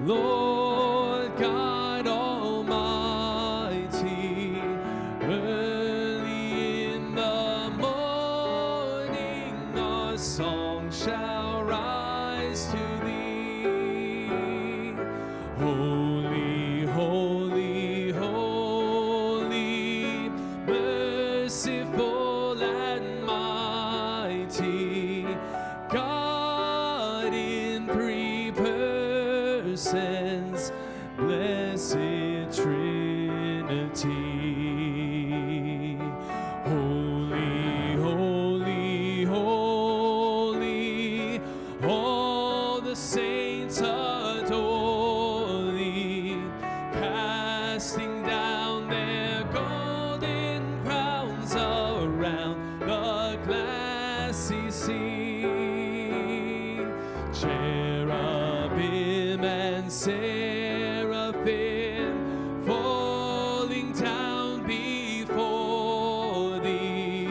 Lord God Almighty. Early in the morning our song shall rise to thee. Holy, holy, holy, merciful and mighty, God in three persons, blessed Trinity. Holy, holy, holy, all the saints adore thee, casting down their golden crowns around the glassy sea. Cherubim and seraphim falling down before thee,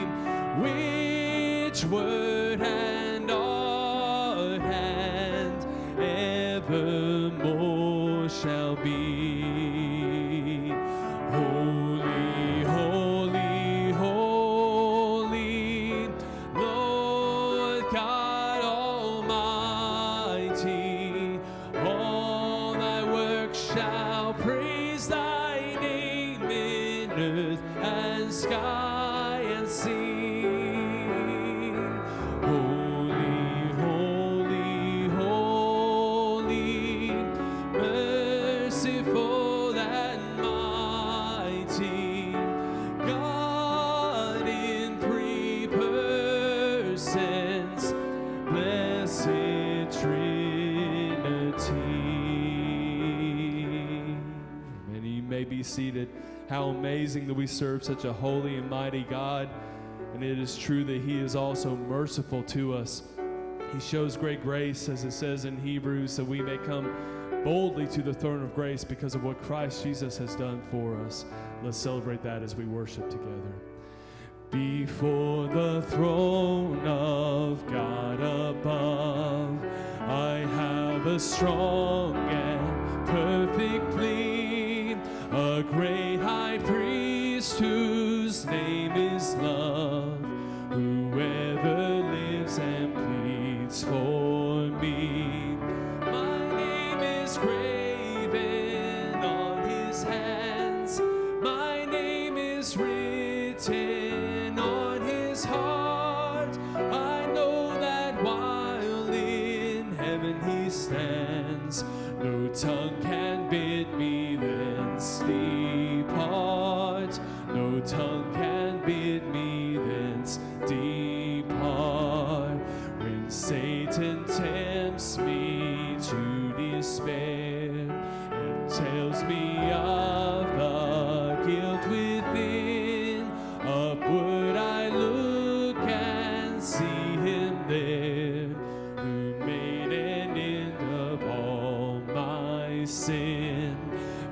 which word and art and evermore shall be. Holy, holy, holy, Lord God Almighty. All thy works shall praise thy name in earth and sky and sea. Holy, holy, holy, merciful and mighty, God in three persons, blessed Trinity. And you may be seated. How amazing that we serve such a holy and mighty God. And it is true that he is also merciful to us. He shows great grace, as it says in Hebrews, that we may come boldly to the throne of grace because of what Christ Jesus has done for us. Let's celebrate that as we worship together. Before the throne of God above, I have a strong and perfect plea, a great high priest whose name is love, whoever lives and pleads for me. My name is graven on his hands, my name is written on his heart. I know that while in heaven he stands, no tongue can bid me thence depart. No tongue can bid me thence depart. When Satan tempts me to despair and tells me of the guilt within, upward I look and see him there, who made an end of all my sin.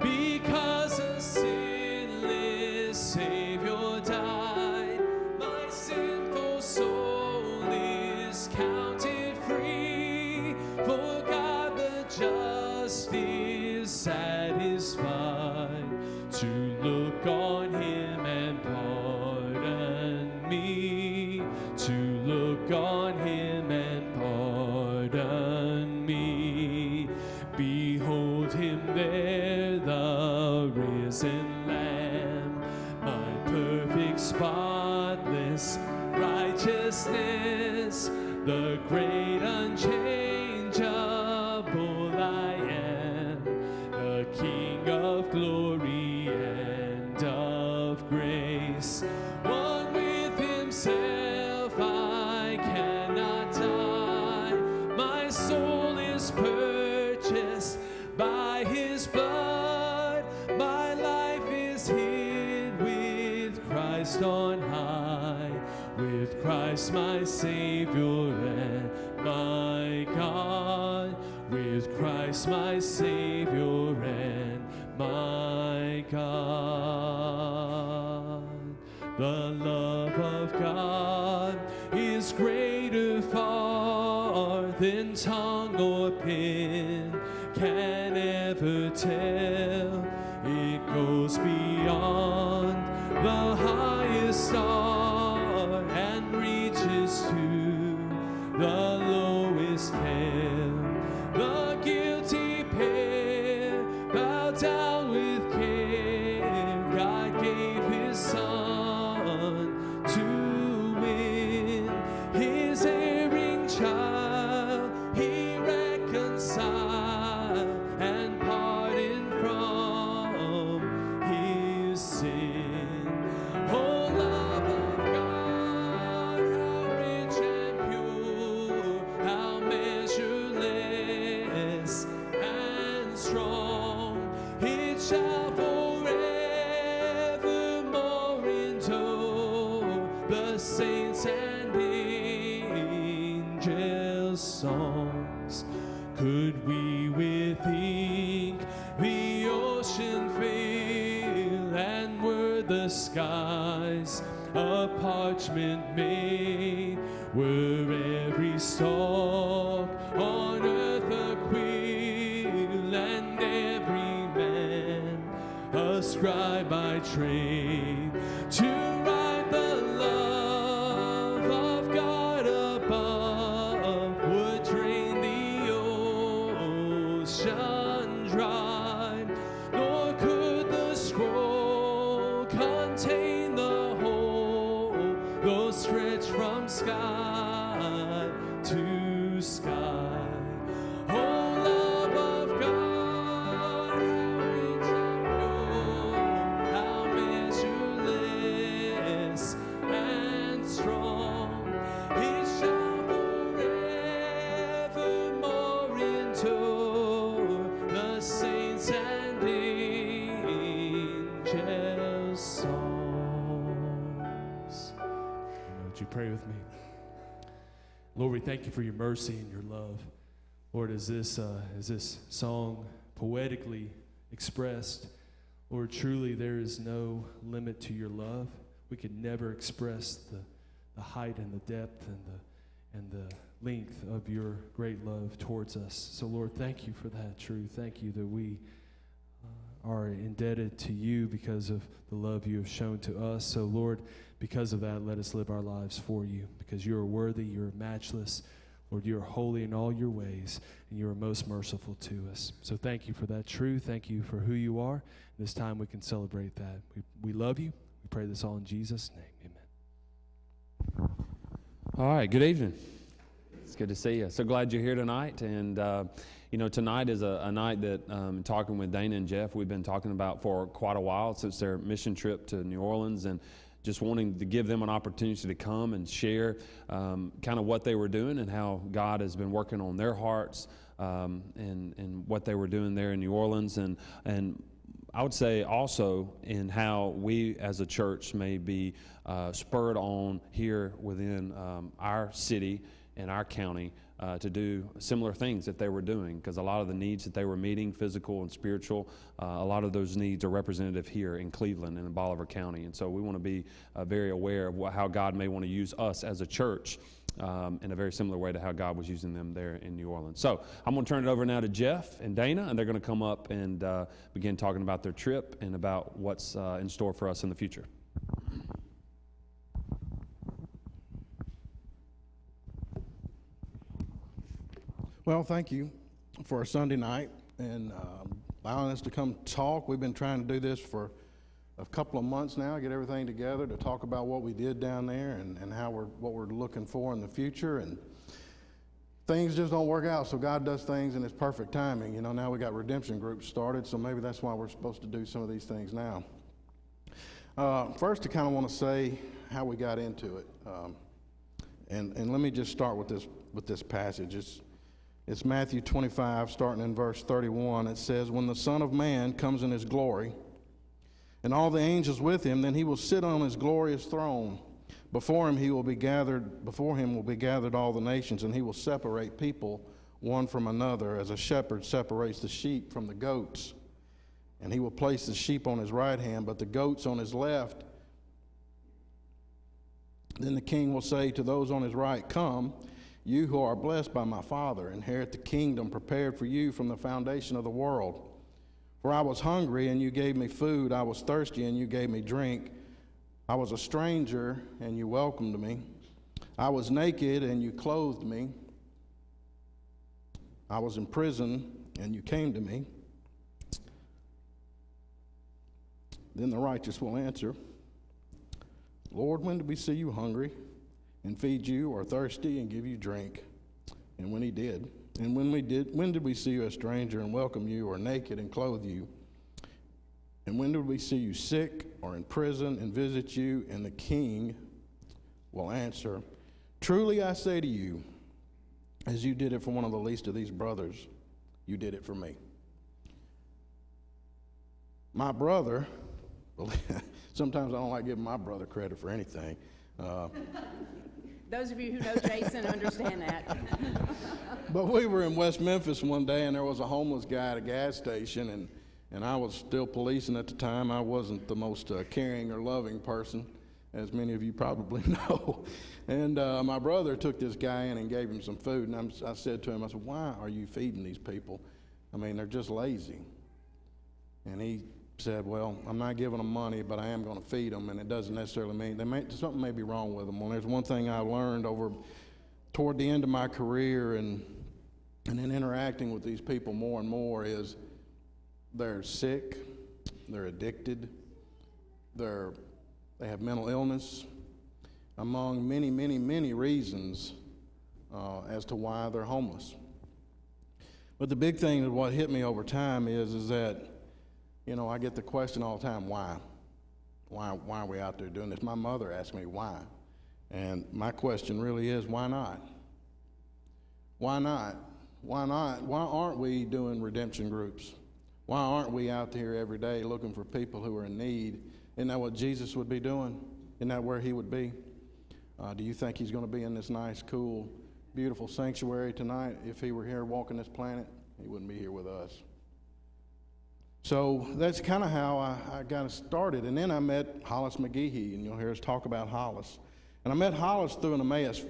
Because a sinless Savior died, my sinful soul is counted free. For God the just is satisfied to look on him and pardon me, to look on him and pardon me. Behold him there, the risen Lamb, my perfect spotless righteousness, the great unchangeable I am, the King of glory and of grace. One with himself I cannot die, my soul is purchased by his blood, my life is hid with Christ on high, with Christ my Savior and my God, with Christ my Savior and my God. The love of God is greater far than tongue or pen can can ever tell. It goes beyond the highest star and reaches to the lowest hell. The guilty pair bow down with care. God gave his son to win his erring child. He reconciled and pardoned from his sin. Oh, love of God, how rich and pure, how measureless and strong, it shall forevermore endure. The saints and angels' songs. Could we with ink the ocean fill, and were the skies a parchment made, were every stalk on earth a quill, and every man a scribe by trade, to write the love of God above, would drain the ocean dry, nor could the scroll contain the whole, though stretched from sky to sky. Oh, love of God, how rich and pure, how measureless and strong, it shall forevermore endure. The saints and angels' songs. Would you pray with me? Lord, we thank you for your mercy and your love. Lord, as this song poetically expressed, Lord, truly there is no limit to your love. We could never express the height and the depth and the length of your great love towards us. So, Lord, thank you for that truth. Thank you that we are indebted to you because of the love you have shown to us. So, Lord, because of that, let us live our lives for you, because you are worthy, you are matchless. Lord, you are holy in all your ways, and you are most merciful to us. So thank you for that truth. Thank you for who you are. This time we can celebrate that. We love you. We pray this all in Jesus' name. Amen. All right, good evening. It's good to see you. So glad you're here tonight. And, tonight is a night that, talking with Dana and Jeff, we've been talking about for quite a while since their mission trip to New Orleans, and just wanting to give them an opportunity to come and share kind of what they were doing and how God has been working on their hearts and what they were doing there in New Orleans. And I would say also in how we as a church may be spurred on here within our city and our county to do similar things that they were doing, because a lot of the needs that they were meeting, physical and spiritual, a lot of those needs are representative here in Cleveland and in Bolivar County. And so we want to be very aware of how God may want to use us as a church in a very similar way to how God was using them there in New Orleans. So I'm going to turn it over now to Jeff and Dana, and they're going to come up and begin talking about their trip and about what's in store for us in the future. Well, thank you for a Sunday night and allowing us to come talk. We've been trying to do this for a couple of months now, get everything together to talk about what we did down there and what we're looking for in the future. And things just don't work out, so God does things in his perfect timing. Now we got redemption groups started, so maybe that's why we're supposed to do some of these things now. First, I kind of want to say how we got into it. And let me just start with this passage. It's Matthew 25, starting in verse 31. It says, "When the Son of Man comes in his glory, and all the angels with him, then he will sit on his glorious throne. Before him will be gathered all the nations, and he will separate people one from another, as a shepherd separates the sheep from the goats. And he will place the sheep on his right hand, but the goats on his left. Then the king will say to those on his right, 'Come,' You who are blessed by my Father, inherit the kingdom prepared for you from the foundation of the world. For I was hungry, and you gave me food. I was thirsty, and you gave me drink. I was a stranger, and you welcomed me. I was naked, and you clothed me. I was in prison, and you came to me. Then the righteous will answer, Lord, when did we see you hungry and feed you, or thirsty and give you drink? And when he did. And when did we see you a stranger and welcome you, or naked and clothe you? And when did we see you sick or in prison and visit you? And the king will answer, truly I say to you, as you did it for one of the least of these brothers, you did it for me. My brother, sometimes I don't like giving my brother credit for anything. Those of you who know Jason understand that. But we were in West Memphis one day, and there was a homeless guy at a gas station, and I was still policing at the time. I wasn't the most caring or loving person, as many of you probably know. And my brother took this guy in and gave him some food, and I said to him, I said, why are you feeding these people? I mean, they're just lazy. And he said, well, I'm not giving them money, but I am going to feed them, and it doesn't necessarily mean something may be wrong with them. Well, there's one thing I learned toward the end of my career and in interacting with these people more and more is they're sick, they're addicted, they have mental illness, among many, many, many reasons as to why they're homeless. But the big thing that what hit me over time is that, you know, I get the question all the time, why? Why are we out there doing this? My mother asked me why. And my question really is, why not? Why not? Why not? Why aren't we doing redemption groups? Why aren't we out there every day looking for people who are in need? Isn't that what Jesus would be doing? Isn't that where he would be? Do you think he's going to be in this nice, cool, beautiful sanctuary tonight? If he were here walking this planet, he wouldn't be here with us. So that's kind of how I got started. And then I met Hollis McGehee, and you'll hear us talk about Hollis. And I met Hollis through an Emmaus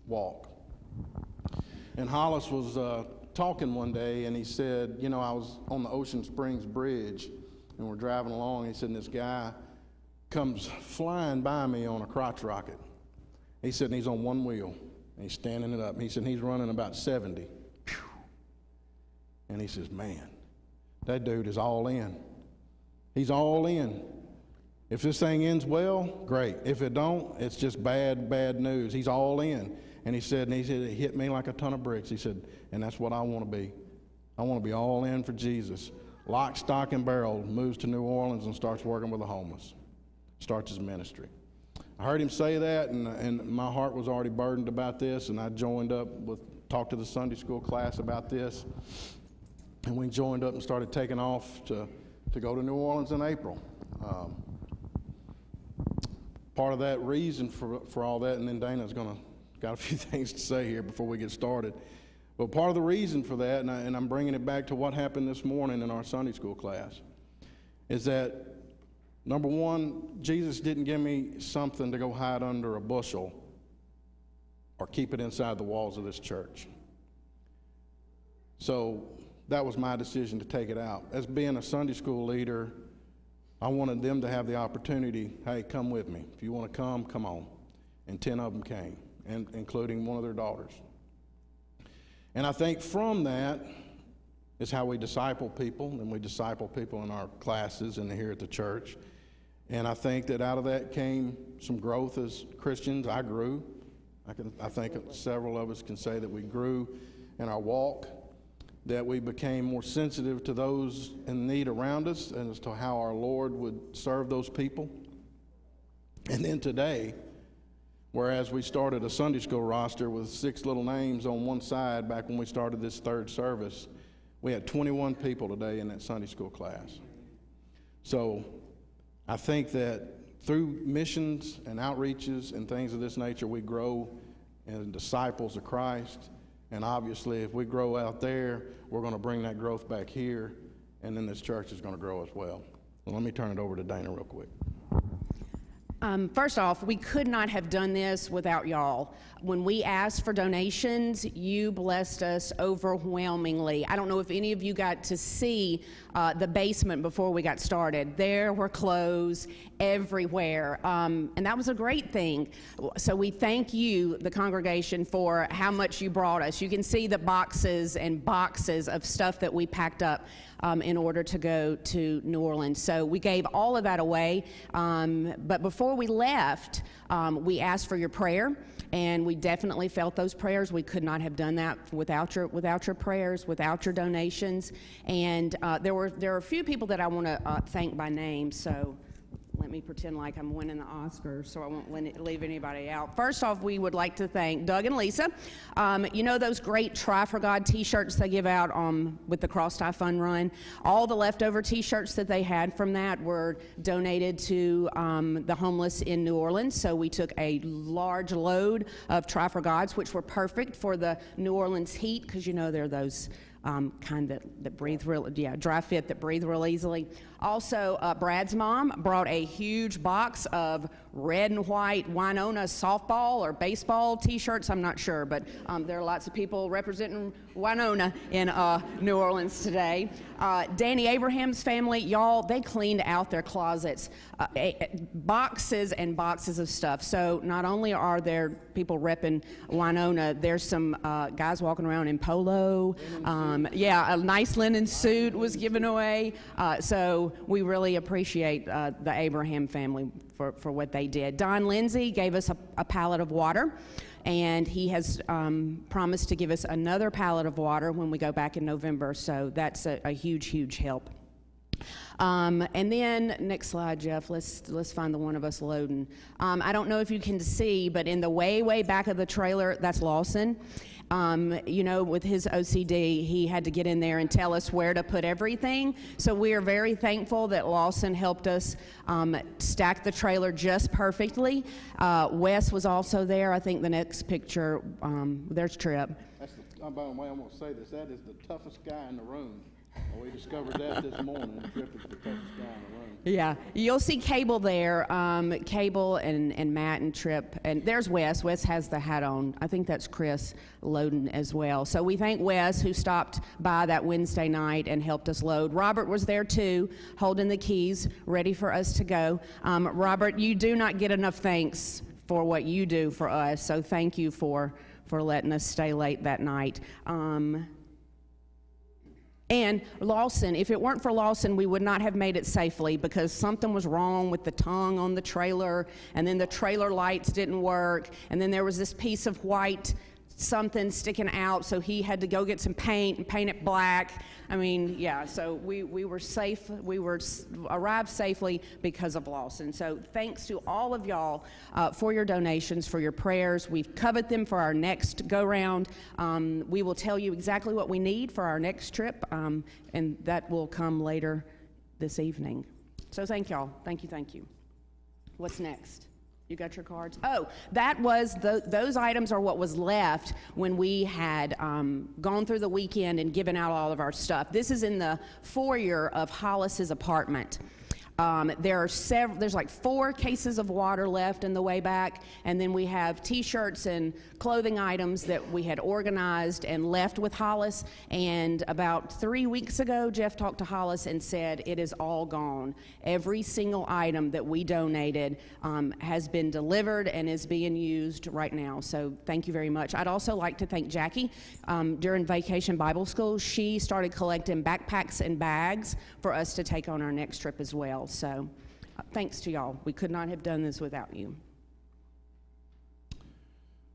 walk. And Hollis was talking one day, and he said, you know, I was on the Ocean Springs Bridge, and we're driving along. He said, and this guy comes flying by me on a crotch rocket. He said, and he's on one wheel, and he's standing it up. He said, and he's running about 70. Whew. And he says, man, that dude is all in. He's all in. If this thing ends well, great. If it don't, it's just bad news. He's all in. And he said, it hit me like a ton of bricks. He said, and that's what I want to be. I want to be all in for Jesus. Lock, stock, and barrel, moves to New Orleans and starts working with the homeless. Starts his ministry. I heard him say that, and my heart was already burdened about this, and I talked to the Sunday school class about this. And we joined up and started taking off to go to New Orleans in April. Part of that reason for all that, and then Dana's got a few things to say here before we get started. But part of the reason for that, and I'm bringing it back to what happened this morning in our Sunday school class, is that, number one, Jesus didn't give me something to go hide under a bushel or keep it inside the walls of this church. So that was my decision to take it out. As being a Sunday school leader, I wanted them to have the opportunity, hey, come with me. If you want to come on. And 10 of them came, and including one of their daughters. And I think from that is how we disciple people, and we disciple people in our classes and here at the church. And I think that out of that came some growth as Christians. I grew. I think several of us can say that we grew in our walk, that we became more sensitive to those in need around us and as to how our Lord would serve those people. And then today, whereas we started a Sunday school roster with 6 little names on one side back when we started this third service, we had 21 people today in that Sunday school class. So I think that through missions and outreaches and things of this nature, we grow as disciples of Christ. And obviously, if we grow out there, we're going to bring that growth back here, and then this church is going to grow as well. Let me turn it over to Dana real quick. First off, we could not have done this without y'all. When we asked for donations, you blessed us overwhelmingly. I don't know if any of you got to see the basement before we got started. There were clothes everywhere, and that was a great thing. So we thank you, the congregation, for how much you brought us. You can see the boxes and boxes of stuff that we packed up in order to go to New Orleans. So we gave all of that away, but before we left, we asked for your prayer, and we definitely felt those prayers. We could not have done that without your prayers, without your donations. And there are a few people that I want to thank by name. So let me pretend like I'm winning the Oscars so I won't leave anybody out. First off, we would like to thank Doug and Lisa. You know those great Try for God t-shirts they give out with the Cross Tie Fun Run? All the leftover t-shirts that they had from that were donated to the homeless in New Orleans. So we took a large load of Try for Gods, which were perfect for the New Orleans heat, because you know they're those kind that breathe dry fit that breathe real easily. Also, Brad's mom brought a huge box of red and white Winona softball or baseball t-shirts. I'm not sure, but there are lots of people representing Winona in New Orleans today. Danny Abraham's family, y'all, they cleaned out their closets, boxes and boxes of stuff. So not only are there people repping Winona, there's some guys walking around in polo. A nice linen suit was given away. So we really appreciate the Abraham family for what they did. Don Lindsay gave us a pallet of water, and he has promised to give us another pallet of water when we go back in November, so that's a huge, huge help. And then, next slide, Jeff, let's find the one of us loading. I don't know if you can see, but in the way back of the trailer, that's Lawson. You know, with his OCD, he had to get in there and tell us where to put everything. So we are very thankful that Lawson helped us stack the trailer just perfectly. Wes was also there. I think the next picture, there's Trip. By the way, I'm going to say this. That is the toughest guy in the room. We discovered that this morning. Trip is the toughest guy in the room. Yeah, you'll see Cable there. Cable and Matt and Trip, and there's Wes. Wes has the hat on. I think that's Chris loading as well. So we thank Wes, who stopped by that Wednesday night and helped us load. Robert was there too, holding the keys, ready for us to go. Robert, you do not get enough thanks for what you do for us. So thank you for letting us stay late that night. And Lawson, if it weren't for Lawson, we would not have made it safely, because something was wrong with the tongue on the trailer, and then the trailer lights didn't work, and then there was this piece of white something sticking out, so he had to go get some paint and paint it black. I mean, yeah, so we were safe. We arrived safely because of Lawson. So thanks to all of y'all for your donations, for your prayers. We've covered them for our next go-round. We will tell you exactly what we need for our next trip, and that will come later this evening. So thank y'all. Thank you, thank you. What's next? You got your cards? Oh, that was those items are what was left when we had gone through the weekend and given out all of our stuff. This is in the foyer of Hollis's apartment. There's like 4 cases of water left in the way back, and then we have t-shirts and clothing items that we had organized and left with Hollis. And about 3 weeks ago, Jeff talked to Hollis and said it is all gone. Every single item that we donated has been delivered and is being used right now. So thank you very much. I'd also like to thank Jackie. During Vacation Bible School, she started collecting backpacks and bags for us to take on our next trip as well. So thanks to y'all. We could not have done this without you.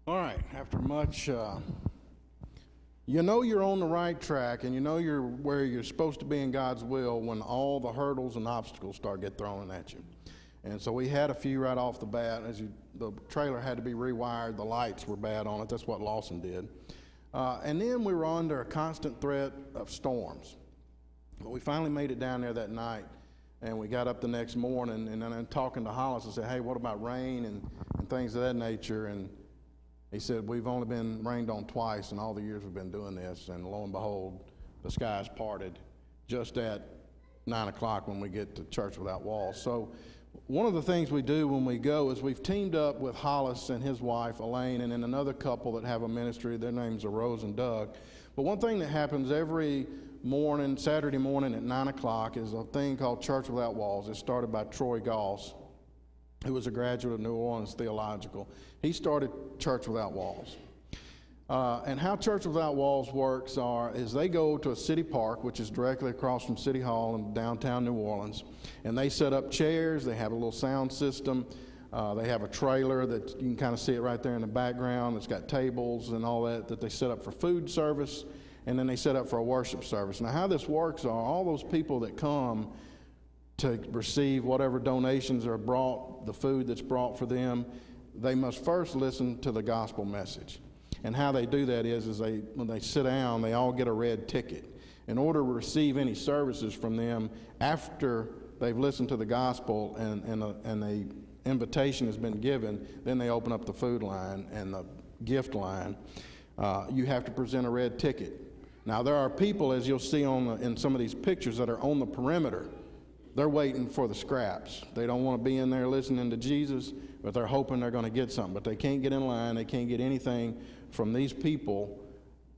All right, after much, you know you're on the right track, and you know you're where you're supposed to be in God's will when all the hurdles and obstacles start get thrown at you. And so we had a few right off the bat. The trailer had to be rewired. The lights were bad on it. That's what Lawson did. And then we were under a constant threat of storms. But we finally made it down there that night. And we got up the next morning, and then talking to Hollis, I said, hey, what about rain and things of that nature? And he said, we've only been rained on twice in all the years we've been doing this. And lo and behold, the skies parted just at 9 o'clock when we get to Church Without Walls. So One of the things we do when we go is we've teamed up with Hollis and his wife, Elaine, and then another couple that have a ministry. Their names are Rose and Doug. But one thing that happens every morning, Saturday morning at 9 o'clock, is a thing called Church Without Walls. It's started by Troy Goss, who was a graduate of New Orleans Theological. He started Church Without Walls. And how Church Without Walls works is they go to a city park, which is directly across from City Hall in downtown New Orleans, and they set up chairs. They have a little sound system. They have a trailer that you can kind of see it right there in the background. It's got tables and all that they set up for food service, and then they set up for a worship service. Now, how this works all those people that come to receive whatever donations are brought, the food that's brought for them, they must first listen to the gospel message. And how they do that is when they sit down, they all get a red ticket. In order to receive any services from them after they've listened to the gospel and the invitation has been given, then they open up the food line and the gift line. You have to present a red ticket. Now, there are people, as you'll see in some of these pictures, that are on the perimeter. They're waiting for the scraps. They don't want to be in there listening to Jesus, but they're hoping they're going to get something. But they can't get in line. They can't get anything from these people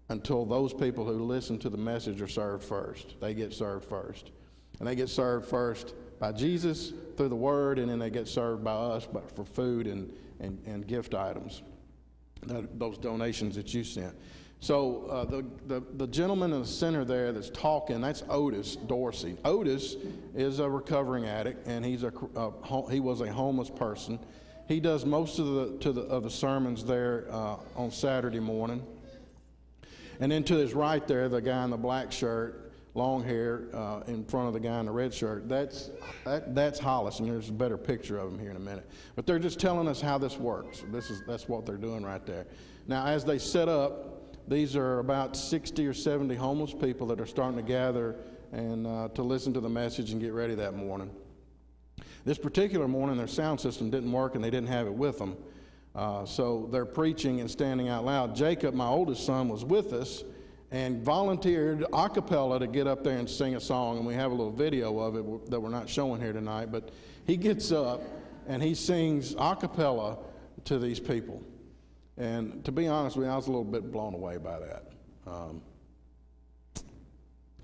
until those people who listen to the message are served first. They get served first. And they get served first by Jesus through the Word, and then they get served by us but for food and gift items, those donations that you sent. So the gentleman in the center there that's talking, that's Otis Dorsey. Otis is a recovering addict, and he was a homeless person. He does most of the sermons there on Saturday morning. And then to his right there, the guy in the black shirt, long hair, in front of the guy in the red shirt, that's Hollis, and there's a better picture of him here in a minute. But they're just telling us how this works. That's what they're doing right there. Now, as they set up, these are about 60 or 70 homeless people that are starting to gather and to listen to the message and get ready that morning. This particular morning, their sound system didn't work, and they didn't have it with them. So they're preaching and standing out loud. Jacob, my oldest son, was with us and volunteered a cappella to get up there and sing a song. And we have a little video of it that we're not showing here tonight. But he gets up and he sings a cappella to these people. And to be honest with you, I was a little bit blown away by that.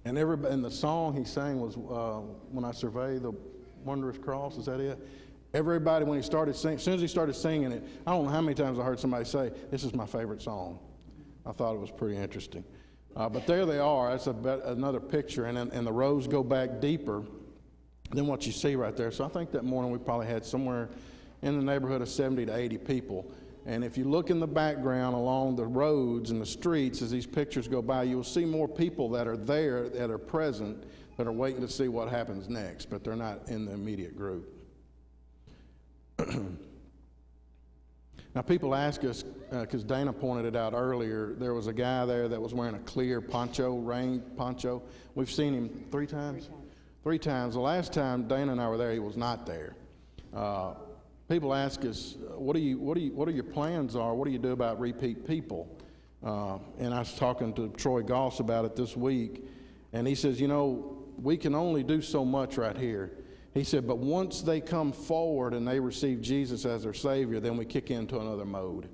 And the song he sang was When I Survey the Wondrous Cross. Is that it? Everybody, when he started singing, as soon as he started singing it, I don't know how many times I heard somebody say, "This is my favorite song." I thought it was pretty interesting. But there they are. That's another picture, and the rows go back deeper than what you see right there. So I think that morning we probably had somewhere in the neighborhood of 70 to 80 people. And if you look in the background along the roads and the streets as these pictures go by, you'll see more people that are there, that are present, that are waiting to see what happens next, but they're not in the immediate group. Now, people ask us, because Dana pointed it out earlier, there was a guy there that was wearing a clear poncho, rain poncho. We've seen him 3 times? 3 times. The last time Dana and I were there, he was not there. People ask us, what are your plans are? What do you do about repeat people? And I was talking to Troy Goss about it this week, and he says, we can only do so much right here. He said, but once they come forward and they receive Jesus as their Savior, then we kick into another mode.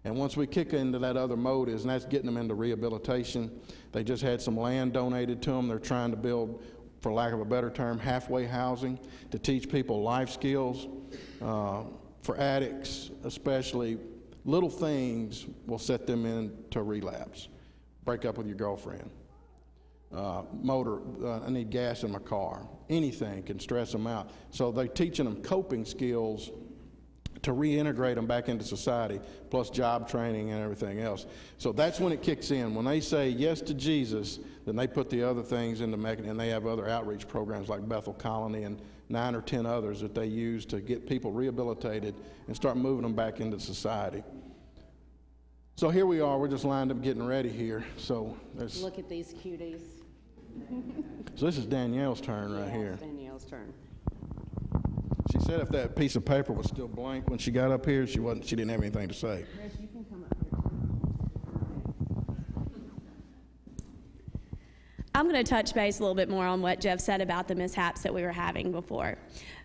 And once we kick into that other mode, and that's getting them into rehabilitation. They just had some land donated to them. They're trying to build, for lack of a better term, halfway housing to teach people life skills. For addicts, especially, little things will set them into relapse. Break up with your girlfriend. I need gas in my car. Anything can stress them out. So they're teaching them coping skills to reintegrate them back into society, plus job training and everything else. So that's when it kicks in. When they say yes to Jesus, then they put the other things into mechanism, and they have other outreach programs like Bethel Colony and 9 or 10 others that they use to get people rehabilitated and start moving them back into society. So here we are. We're just lined up getting ready here. So look at these cuties. So this is Danielle's turn right here. Danielle's turn. She said if that piece of paper was still blank when she got up here, she didn't have anything to say. Chris, you can come up here. I'm going to touch base a little bit more on what Jeff said about the mishaps that we were having before.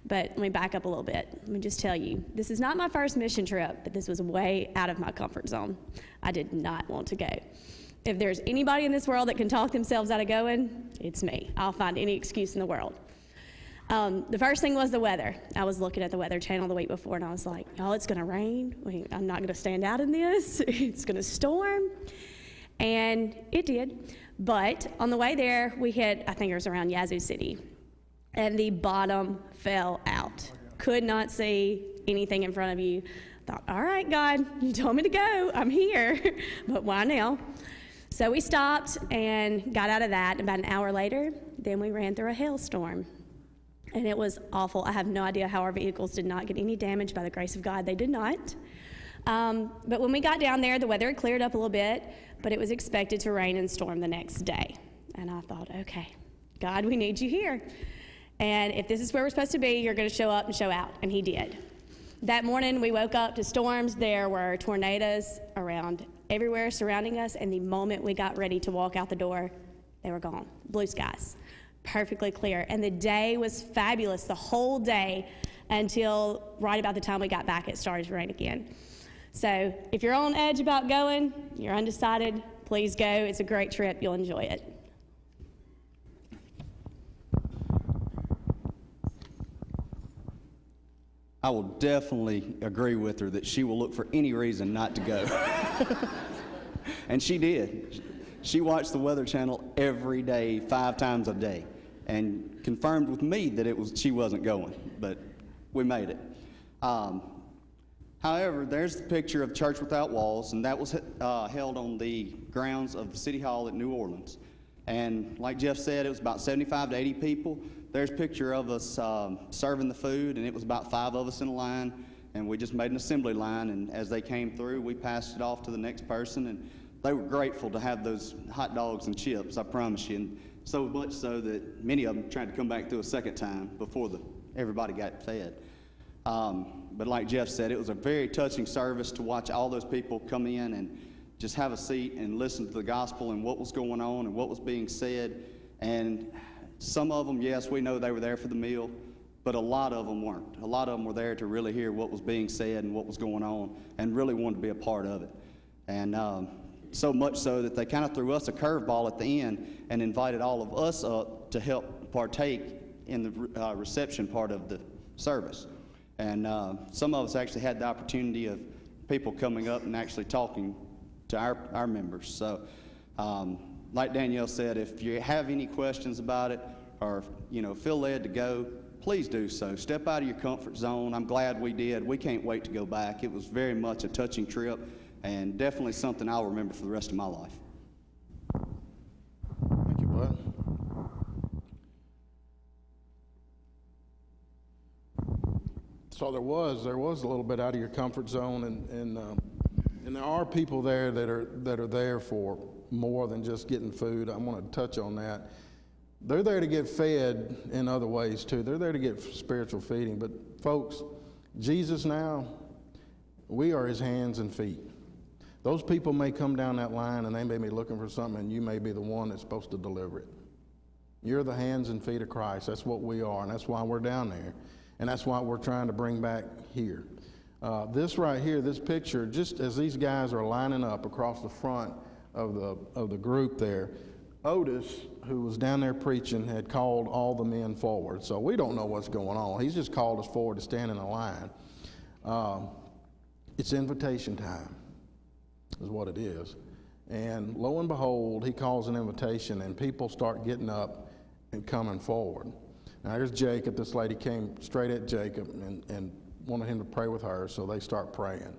But let me back up a little bit. Let me just tell you, this is not my first mission trip, but this was way out of my comfort zone. I did not want to go. If there's anybody in this world that can talk themselves out of going, it's me. I'll find any excuse in the world. The first thing was the weather. I was looking at the Weather Channel the week before, and I was like, y'all, it's going to rain. I'm not going to stand out in this. It's going to storm. And it did. But on the way there, we hit, I think it was around Yazoo City, and the bottom fell out. Could not see anything in front of you. Thought, all right, God, you told me to go. I'm here. But why now? So we stopped and got out of that. About an hour later, then we ran through a hailstorm. And it was awful. I have no idea how our vehicles did not get any damage. By the grace of God, they did not. But when we got down there, the weather had cleared up a little bit, but it was expected to rain and storm the next day. And I thought, okay, God, we need you here. And if this is where we're supposed to be, you're going to show up and show out. And he did. That morning, we woke up to storms. There were tornadoes around everywhere surrounding us. And the moment we got ready to walk out the door, they were gone. Blue skies. Perfectly clear. And the day was fabulous the whole day until right about the time we got back, it started to rain again. So if you're on edge about going, you're undecided, please go. It's a great trip. You'll enjoy it. I will definitely agree with her that she will look for any reason not to go. And she did. She watched the Weather Channel every day, 5 times a day, and confirmed with me that she wasn't going, but we made it. However, there's the picture of Church Without Walls, and that was held on the grounds of the City Hall at New Orleans. And like Jeff said, it was about 75 to 80 people. There's a picture of us serving the food, and it was about 5 of us in a line, and we just made an assembly line, and as they came through, we passed it off to the next person, and they were grateful to have those hot dogs and chips, I promise you, and so much so that many of them tried to come back through a second time before everybody got fed. But like Jeff said, it was a very touching service to watch all those people come in and just have a seat and listen to the gospel and what was going on and what was being said. And some of them, yes, we know they were there for the meal, but a lot of them weren't. A lot of them were there to really hear what was being said and what was going on and really wanted to be a part of it. And so much so that they kind of threw us a curveball at the end and invited all of us up to help partake in the reception part of the service. And some of us actually had the opportunity of people coming up and actually talking to our members. So like Danielle said, if you have any questions about it or feel led to go, please do so. Step out of your comfort zone. I'm glad we did. We can't wait to go back. It was very much a touching trip and definitely something I'll remember for the rest of my life. Thank you, bud. So there was a little bit out of your comfort zone, and there are people there that are there for more than just getting food. I want to touch on that. They're there to get fed in other ways too. They're there to get spiritual feeding. But folks, Jesus now, we are his hands and feet. Those people may come down that line and they may be looking for something, and you may be the one that's supposed to deliver it. You're the hands and feet of Christ. That's what we are, and that's why we're down there. And that's why we're trying to bring back here. This right here, this picture, just as these guys are lining up across the front of the group there, Otis, who was down there preaching, had called all the men forward. So we don't know what's going on. He's just called us forward to stand in a line. It's invitation time is what it is. And lo and behold, he calls an invitation, and people start getting up and coming forward. Now here's Jacob. This lady came straight at Jacob and wanted him to pray with her, so they start praying.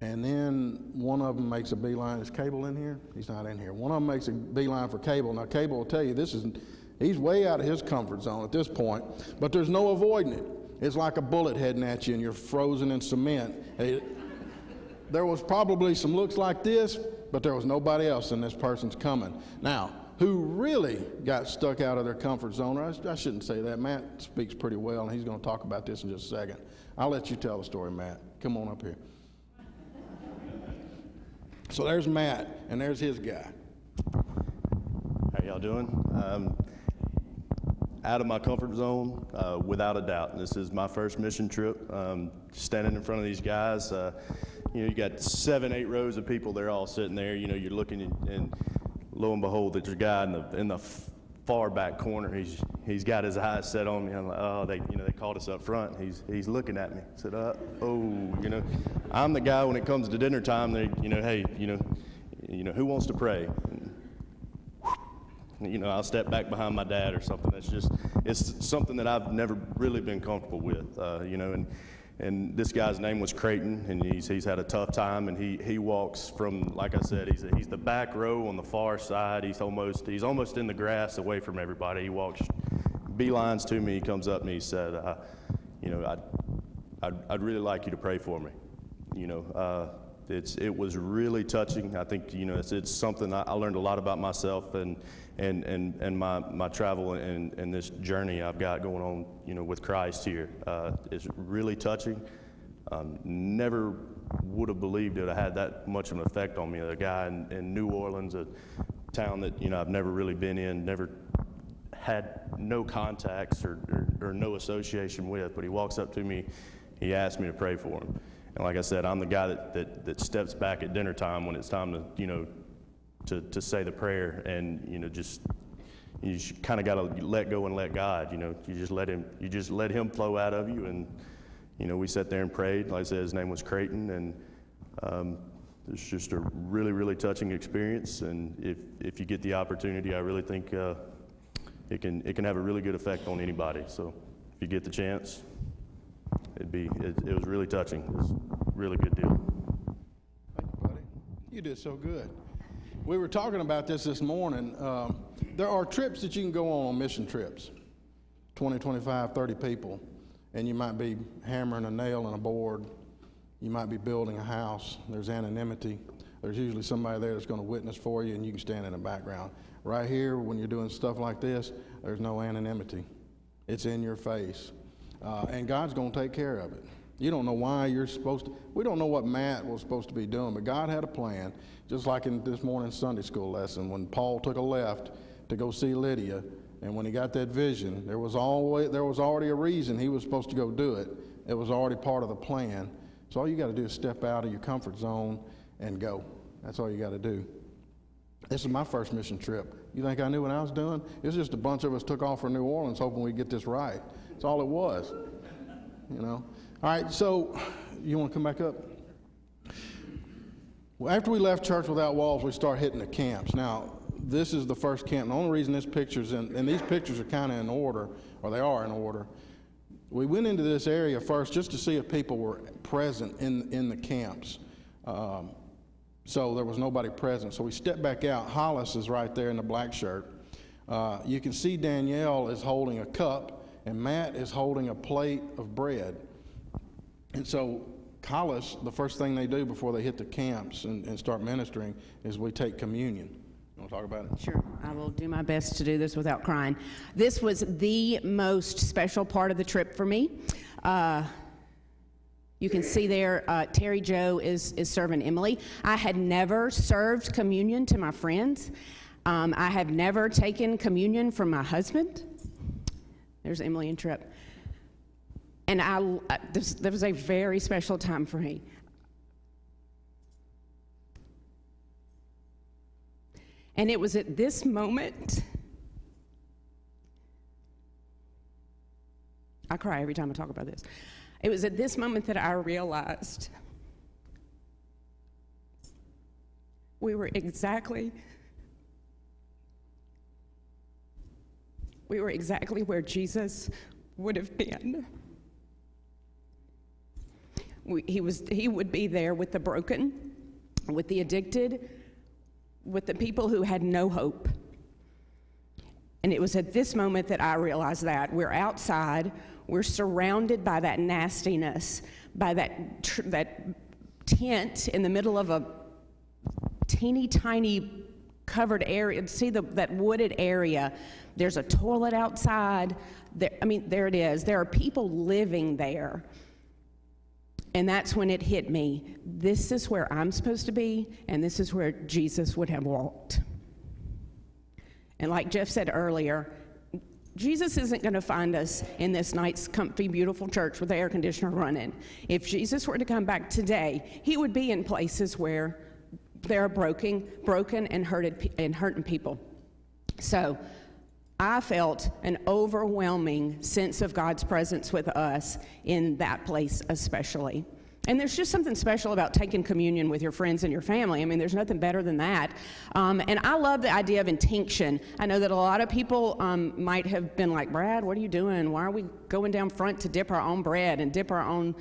And then one of them makes a beeline. Is Cable in here? He's not in here. One of them makes a beeline for Cable. Now Cable will tell you he's way out of his comfort zone at this point, but there's no avoiding it. It's like a bullet heading at you and you're frozen in cement. There was probably some looks like this, but there was nobody else, and this person's coming. Now, who really got stuck out of their comfort zone, or I shouldn't say that. Matt speaks pretty well, and he's going to talk about this in just a second. I'll let you tell the story, Matt. Come on up here. So there's Matt, and there's his guy. How y'all doing? Out of my comfort zone, without a doubt. This is my first mission trip. Standing in front of these guys, you know, you got 7, 8 rows of people. They're all sitting there. You know, you're looking, and lo and behold, there's a guy in the far back corner. He's got his eyes set on me. I'm like, oh, they called us up front. He's looking at me. I said, you know, I'm the guy when it comes to dinner time. They, you know, hey, you know, who wants to pray? You know, I'll step back behind my dad or something. It's something that I've never really been comfortable with, you know, and this guy's name was Creighton, and he's had a tough time, and he walks from, like I said, he's the back row on the far side. He's almost in the grass away from everybody. He walks, beelines to me, he comes up and he said, you know, I'd really like you to pray for me. You know, it was really touching. I think, you know, it's something I learned a lot about myself and my travel and this journey I've got going on, you know, with Christ here. It's really touching. Never would have believed it had that much of an effect on me. A guy in New Orleans, a town that, you know, I've never really been in, never had no contacts or no association with, but he walks up to me, he asked me to pray for him. And like I said, I'm the guy that steps back at dinner time when it's time to, you know, to say the prayer, and, you know, you kind of got to let go and let God, you know, you just let him flow out of you. And, you know, we sat there and prayed. Like I said, his name was Creighton, and it's just a really, really touching experience. And if you get the opportunity, I really think it can have a really good effect on anybody. So if you get the chance, it was really touching. It was a really good deal. Thank you, buddy. You did so good. We were talking about this morning. There are trips that you can go on mission trips, 20, 25, 30 people, and you might be hammering a nail in a board. You might be building a house. There's anonymity. There's usually somebody there that's going to witness for you, and you can stand in the background. Right here, when you're doing stuff like this, there's no anonymity. It's in your face. And God's going to take care of it. You don't know why you're supposed to. We don't know what Matt was supposed to be doing, but God had a plan, just like in this morning's Sunday school lesson when Paul took a left to go see Lydia, and when he got that vision, there was already a reason he was supposed to go do it. It was already part of the plan. So all you got to do is step out of your comfort zone and go. That's all you got to do. This is my first mission trip. You think I knew what I was doing? It was just a bunch of us took off for New Orleans hoping we'd get this right. That's all it was, you know. All right, so you want to come back up? Well, after we left Church Without Walls, we start hitting the camps. Now, this is the first camp. The only reason this picture's in, and these pictures are kind of in order, or they are in order. We went into this area first just to see if people were present in the camps. So there was nobody present. So we stepped back out. Hollis is right there in the black shirt. You can see Danielle is holding a cup, and Matt is holding a plate of bread. And so Hollis, the first thing they do before they hit the camps and start ministering is we take communion. You want to talk about it? Sure. I will do my best to do this without crying. This was the most special part of the trip for me. You can see there, Terry Joe is serving Emily. I had never served communion to my friends. I have never taken communion from my husband. There's Emily and Tripp. And there was a very special time for me. And it was at this moment, I cry every time I talk about this. It was at this moment that I realized we were exactly where Jesus would have been. He would be there with the broken, with the addicted, with the people who had no hope. And it was at this moment that I realized that we're outside, we're surrounded by that nastiness, by that tent in the middle of a teeny tiny covered area. See that wooded area. There's a toilet outside. There it is. There are people living there. And that's when it hit me. This is where I'm supposed to be, and this is where Jesus would have walked. And like Jeff said earlier, Jesus isn't going to find us in this nice, comfy, beautiful church with the air conditioner running. If Jesus were to come back today, he would be in places where there are broken and hurting people. So I felt an overwhelming sense of God's presence with us in that place especially. And there's just something special about taking communion with your friends and your family. I mean, there's nothing better than that. And I love the idea of intinction. I know that a lot of people might have been like, Brad, what are you doing? Why are we going down front to dip our own bread and dip our own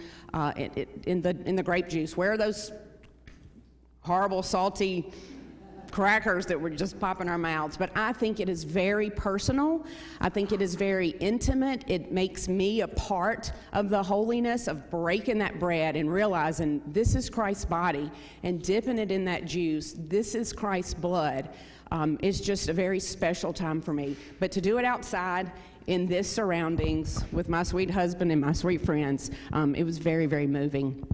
in the grape juice? Where are those horrible, salty crackers that were just popping our mouths? But I think it is very personal. I think it is very intimate. It makes me a part of the holiness of breaking that bread and realizing this is Christ's body, and dipping it in that juice, this is Christ's blood. It's just a very special time for me. But to do it outside in this surroundings with my sweet husband and my sweet friends, it was very, very moving.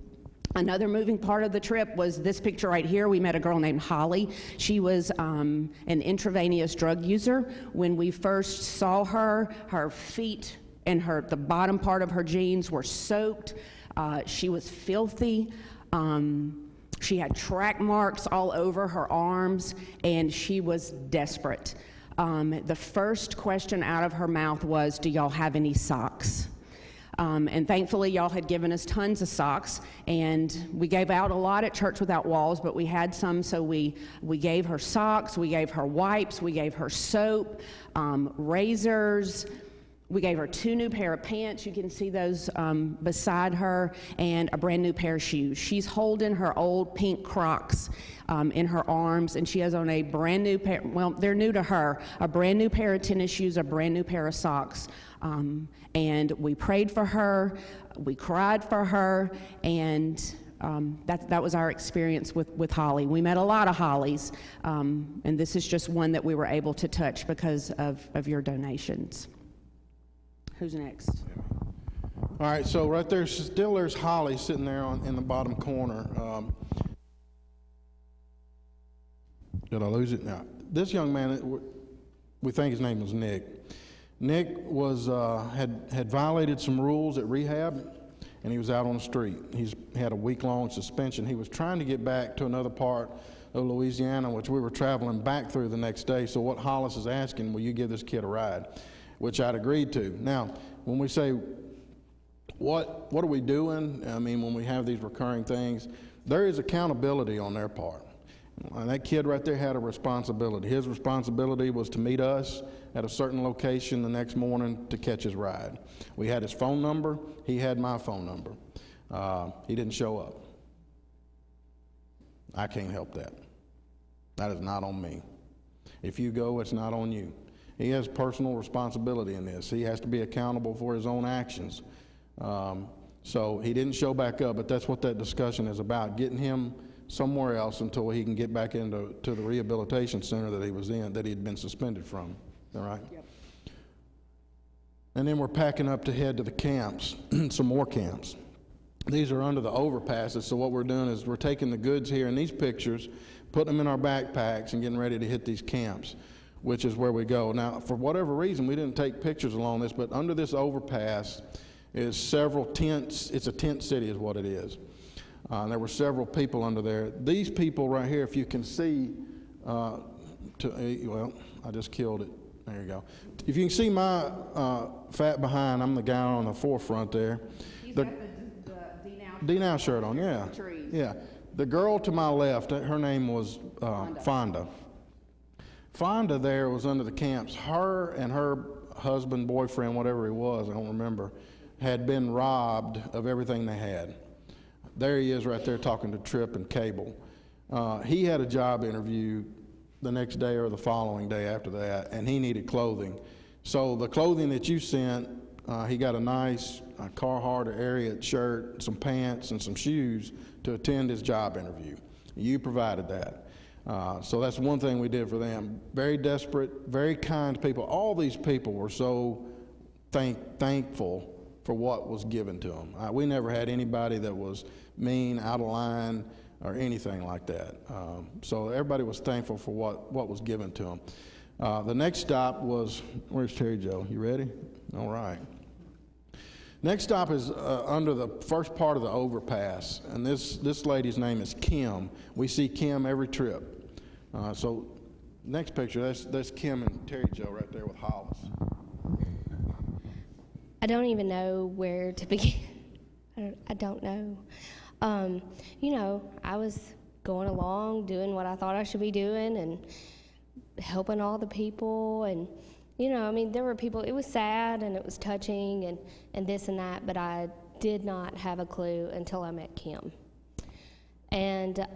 Another moving part of the trip was this picture right here. We met a girl named Holly. She was an intravenous drug user. When we first saw her, her feet and the bottom part of her jeans were soaked. She was filthy. She had track marks all over her arms, and she was desperate. The first question out of her mouth was, "Do y'all have any socks?" And thankfully, y'all had given us tons of socks, and we gave out a lot at Church Without Walls, but we had some, so we gave her socks, we gave her wipes, we gave her soap, razors. We gave her 2 new pair of pants. You can see those beside her, and a brand new pair of shoes. She's holding her old pink Crocs in her arms, and she has on a brand new pair, well, they're new to her, a brand new pair of tennis shoes, a brand new pair of socks. And we prayed for her, we cried for her, and that was our experience with Holly. We met a lot of Hollies, and this is just one that we were able to touch because of your donations. Who's next? All right, so right there, there's Holly sitting there in the bottom corner. Did I lose it? No. This young man, we think his name was Nick. Nick was had violated some rules at rehab, and he was out on the street. He had a week-long suspension. He was trying to get back to another part of Louisiana, which we were traveling back through the next day. So what Hollis is asking, will you give this kid a ride? Which I'd agreed to. Now, when we say, what are we doing? I mean, when we have these recurring things, there is accountability on their part. And that kid right there had a responsibility. His responsibility was to meet us at a certain location the next morning to catch his ride. We had his phone number. He had my phone number. He didn't show up. I can't help that. That is not on me. If you go, it's not on you. He has personal responsibility in this. He has to be accountable for his own actions. So he didn't show back up, but that's what that discussion is about, getting him somewhere else until he can get back into the rehabilitation center that he was in, that he'd been suspended from. Is that right? Yep. And then we're packing up to head to the camps, some more camps. These are under the overpasses, so what we're doing is we're taking the goods here in these pictures, putting them in our backpacks, and getting ready to hit these camps, which is where we go. Now, for whatever reason, we didn't take pictures along this, but under this overpass is several tents. It's a tent city is what it is. There were several people under there. These people right here, if you can see, well, I just killed it. There you go. If you can see my fat behind, I'm the guy on the forefront there. He's got the D-Now shirt on, yeah. Yeah. The girl to my left, her name was Fonda. Fonda there was under the camps. Her and her husband, boyfriend, whatever he was, I don't remember, had been robbed of everything they had. There he is right there talking to Tripp and Cable. He had a job interview the next day or the following day after that, and he needed clothing. So the clothing that you sent, he got a nice Carhartt or Ariat shirt, some pants, and some shoes to attend his job interview. You provided that. So that's one thing we did for them. Very desperate, very kind people. All these people were so thankful for what was given to them. We never had anybody that was mean, out of line, or anything like that. So everybody was thankful for what was given to them. The next stop was, where's Terry Joe? You ready? All right. Next stop is under the first part of the overpass, and this lady's name is Kim. We see Kim every trip. So next picture, that's Kim and Terry Joe right there with Hollis. I don't even know where to begin. I don't know. You know, I was going along, doing what I thought I should be doing, and helping all the people, and you know, I mean, there were people, it was sad and it was touching and this and that, but I did not have a clue until I met Kim. And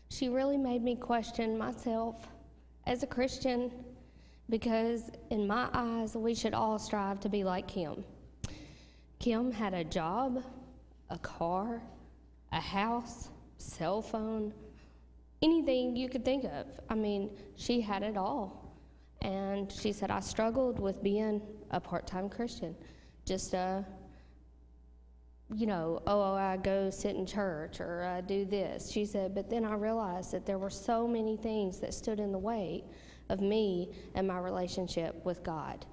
she really made me question myself as a Christian, because in my eyes, we should all strive to be like Kim. Kim had a job, a car, a house, cell phone, anything you could think of. I mean, she had it all. And she said, I struggled with being a part-time Christian. Just, you know, oh, I go sit in church or I do this. She said, but then I realized that there were so many things that stood in the way of me and my relationship with God.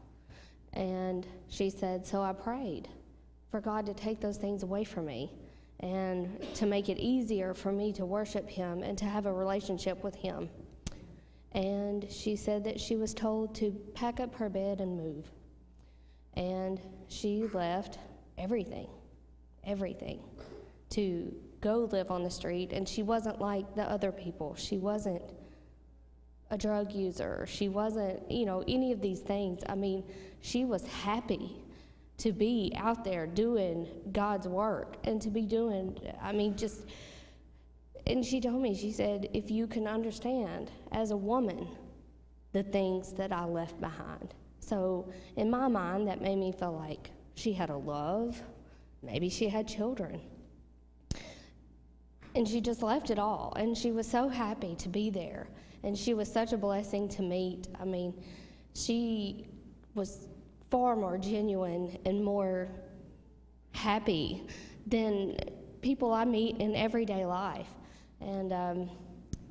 And she said, so I prayed for God to take those things away from me, and to make it easier for me to worship Him and to have a relationship with Him. And she said that she was told to pack up her bed and move. And she left everything, to go live on the street. And she wasn't like the other people. She wasn't a drug user. She wasn't, you know, any of these things. I mean, she was happy to be out there doing God's work and to be doing, I mean, just, and she told me, she said, if you can understand as a woman the things that I left behind. So in my mind, that made me feel like she had a love, maybe she had children. And she just left it all, and she was so happy to be there, and she was such a blessing to meet. I mean, she was far more genuine and more happy than people I meet in everyday life. And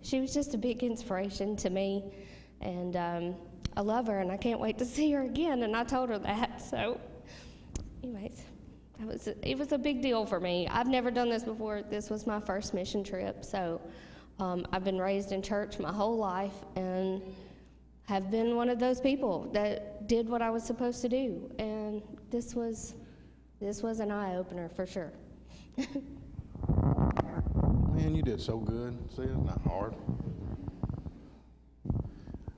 she was just a big inspiration to me. And I love her, and I can't wait to see her again. And I told her that. So anyways, it was a big deal for me. I've never done this before. This was my first mission trip. So I've been raised in church my whole life, and have been one of those people that did what I was supposed to do. And this was an eye-opener for sure. Man, you did so good. See, it's not hard.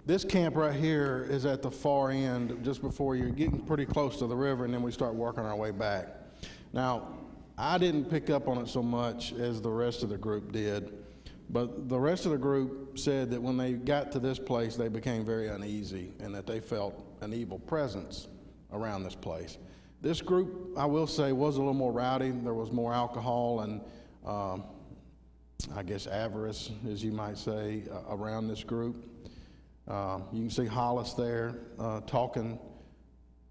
This camp right here is at the far end, just before you're getting pretty close to the river, and then we start working our way back. Now, I didn't pick up on it so much as the rest of the group did. But the rest of the group said that when they got to this place, they became very uneasy and that they felt an evil presence around this place. This group, I will say, was a little more rowdy. There was more alcohol and, I guess, avarice, as you might say, around this group. You can see Hollis there talking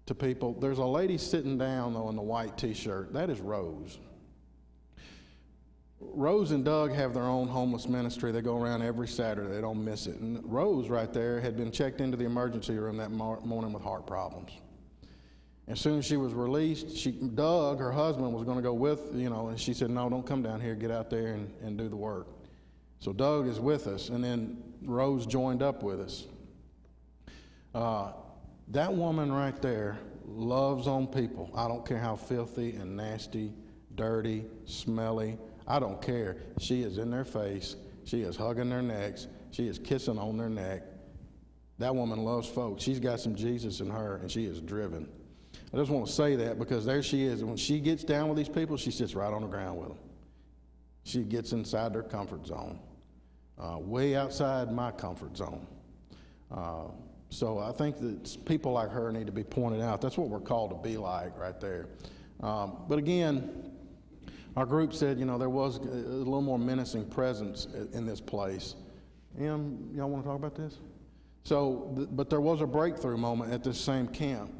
to people. There's a lady sitting down, though, in the white T-shirt. That is Rose. Rose and Doug have their own homeless ministry. They go around every Saturday. They don't miss it. And Rose right there had been checked into the emergency room that morning with heart problems. As soon as she was released, Doug, her husband, was going to go with, and she said, no, don't come down here. Get out there and do the work. So Doug is with us, and then Rose joined up with us. That woman right there loves on people. I don't care how filthy and nasty, dirty, smelly. I don't care. She is in their face. She is hugging their necks. She is kissing on their neck. That woman loves folks. She's got some Jesus in her, and she is driven. I just want to say that because there she is. And when she gets down with these people, she sits right on the ground with them. She gets inside their comfort zone, way outside my comfort zone. So I think that people like her need to be pointed out. That's what we're called to be like right there. But again, our group said, there was a little more menacing presence in this place. Y'all want to talk about this? So, but there was a breakthrough moment at this same camp.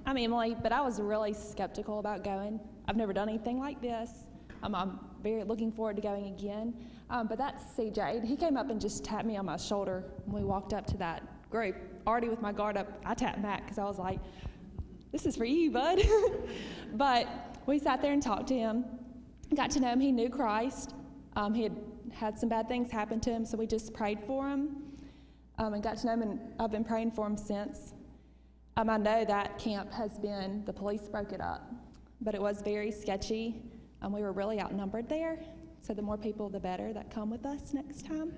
I'm Emily, but I was really skeptical about going. I've never done anything like this. I'm very looking forward to going again. But that's CJ. He came up and just tapped me on my shoulder when we walked up to that group. Already with my guard up, I tapped Matt because I was like, this is for you, bud. But we sat there and talked to him, got to know him. He knew Christ. He had some bad things happen to him, so we just prayed for him and got to know him, and I've been praying for him since. I know that camp has been, the police broke it up, but it was very sketchy. We were really outnumbered there, so the more people, the better that come with us next time.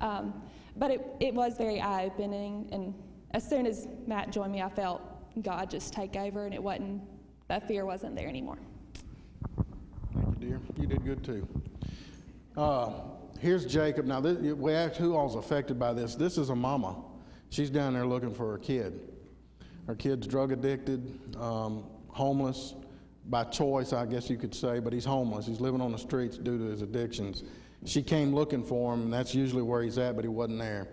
But it was very eye-opening, and as soon as Matt joined me, I felt God just take over, and that fear wasn't there anymore. Thank you, dear. You did good too. Here's Jacob. Now, we asked who all's affected by this. This is a mama. She's down there looking for her kid. Her kid's drug addicted, homeless by choice, I guess you could say, but he's homeless. He's living on the streets due to his addictions. She came looking for him, and that's usually where he's at, but he wasn't there.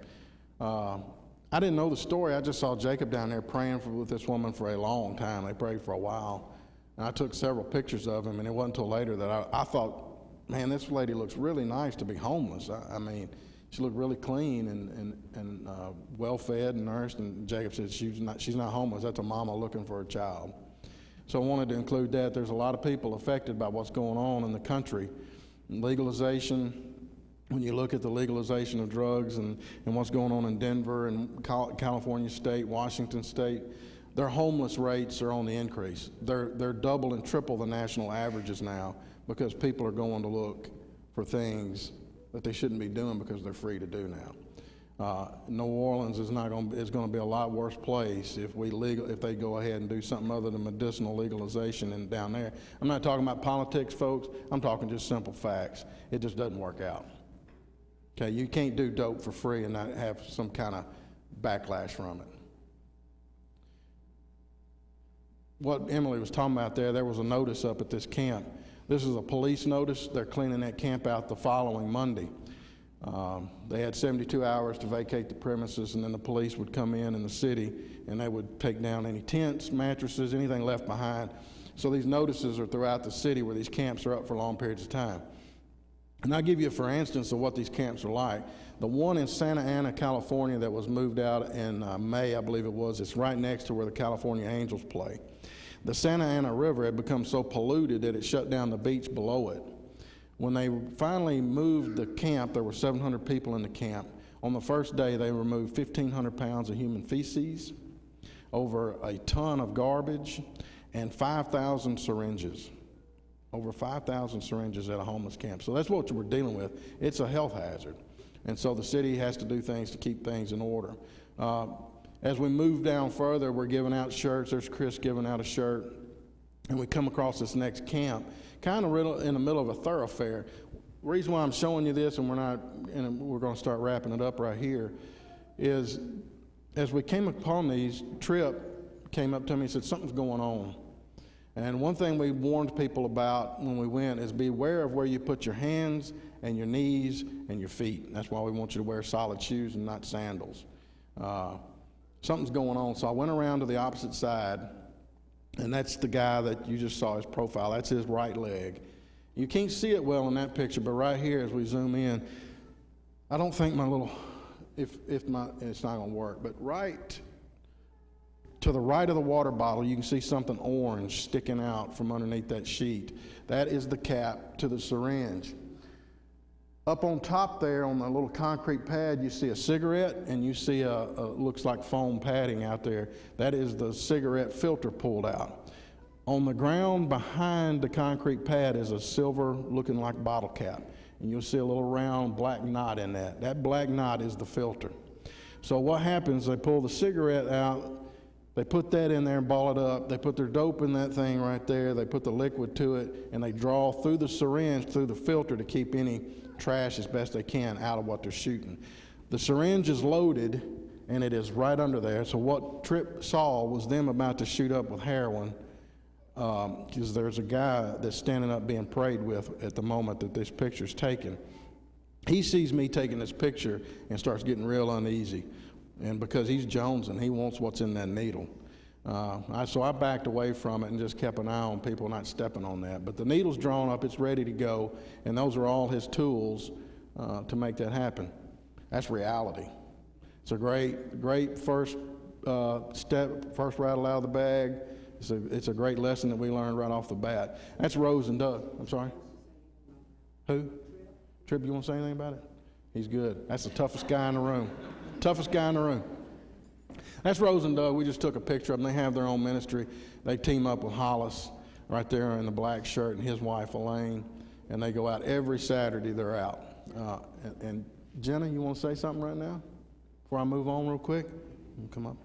I didn't know the story. I just saw Jacob down there praying with this woman for a long time. They prayed for a while. And I took several pictures of him, and it wasn't until later that I thought, man, this lady looks really nice to be homeless. I mean, she looked really clean and well-fed and nursed, and Jacob said she's not homeless. That's a mama looking for a child. So I wanted to include that. There's a lot of people affected by what's going on in the country. Legalization, when you look at the legalization of drugs and what's going on in Denver and California State, Washington State, their homeless rates are on the increase. They're double and triple the national averages now because people are going to look for things that they shouldn't be doing because they're free to do now. New Orleans is going to be a lot worse place if they go ahead and do something other than medicinal legalization and down there. I'm not talking about politics, folks. I'm talking just simple facts. It just doesn't work out. Okay, you can't do dope for free and not have some kind of backlash from it. What Emily was talking about there was a notice up at this camp. This is a police notice. They're cleaning that camp out the following Monday. They had 72 hours to vacate the premises, and then the police would come in the city, and they would take down any tents, mattresses, anything left behind. So these notices are throughout the city where these camps are up for long periods of time. And I'll give you for instance of what these camps are like. The one in Santa Ana, California that was moved out in May, I believe it was, it's right next to where the California Angels play. The Santa Ana River had become so polluted that it shut down the beach below it. When they finally moved the camp, there were 700 people in the camp. On the first day, they removed 1,500 pounds of human feces, over a ton of garbage, and 5,000 syringes. Over 5,000 syringes at a homeless camp. So that's what we're dealing with. It's a health hazard. And so the city has to do things to keep things in order. As we move down further, we're giving out shirts. There's Chris giving out a shirt. And we come across this next camp, kind of in the middle of a thoroughfare. The reason why I'm showing you this, and we're going to start wrapping it up right here, is as we came upon these, Tripp came up to me and said, something's going on. And one thing we warned people about when we went is beware of where you put your hands and your knees and your feet. That's why we want you to wear solid shoes and not sandals. Something's going on. So I went around to the opposite side, and that's the guy that you just saw his profile. That's his right leg. You can't see it well in that picture, but right here as we zoom in, I don't think my little, it's not going to work, but right to the right of the water bottle, you can see something orange sticking out from underneath that sheet. That is the cap to the syringe. Up on top there on the little concrete pad, you see a cigarette, and you see looks like foam padding out there. That is the cigarette filter pulled out. On the ground behind the concrete pad is a silver looking like bottle cap, and you'll see a little round black knot in that. That black knot is the filter. So what happens, they pull the cigarette out, they put that in there and ball it up. They put their dope in that thing right there. They put the liquid to it, and they draw through the syringe, through the filter to keep any trash as best they can out of what they're shooting. The syringe is loaded, and it is right under there. So what Tripp saw was them about to shoot up with heroin, because there's a guy that's standing up being prayed with at the moment that this picture's taken. He sees me taking this picture and starts getting real uneasy. And because he's jonesing, he wants what's in that needle. So I backed away from it and just kept an eye on people not stepping on that. But the needle's drawn up, it's ready to go, and those are all his tools to make that happen. That's reality. It's a great first step, first rattle out of the bag. It's a great lesson that we learned right off the bat. That's Rose and Doug. I'm sorry? Who? Tripp, you want to say anything about it? He's good. That's the toughest guy in the room. Toughest guy in the room. That's Rose and Doug. We just took a picture of them. They have their own ministry. They team up with Hollis right there in the black shirt and his wife, Elaine, and they go out every Saturday. They're out. And Jenna, you want to say something right now before I move on real quick? Come up.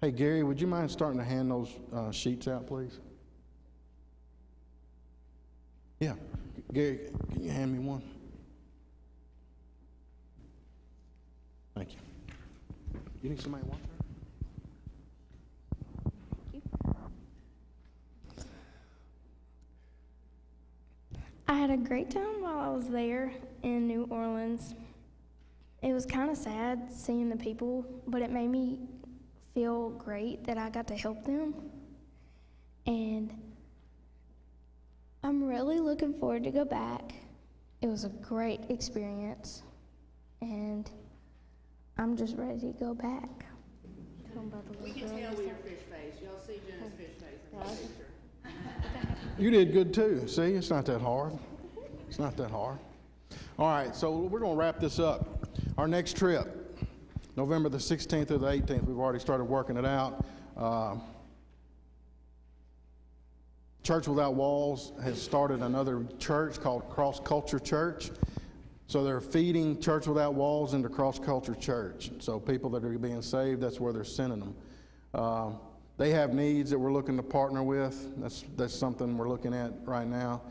Hey, Gary, would you mind starting to hand those sheets out, please? Yeah. Gary, can you hand me one? Thank you. You need somebody to watch her? I had a great time while I was there in New Orleans. It was kind of sad seeing the people, but it made me feel great that I got to help them. And I'm really looking forward to go back. It was a great experience, and I'm just ready to go back. We can tell with your fish face. Y'all see Jenna's fish face in the picture. You did good too. See, it's not that hard. It's not that hard. All right, so we're going to wrap this up. Our next trip, November the 16th or the 18th, we've already started working it out. Church Without Walls has started another church called Cross Culture Church. So they're feeding Church Without Walls into Cross Culture Church. So people that are being saved, that's where they're sending them. They have needs that we're looking to partner with. That's something we're looking at right now.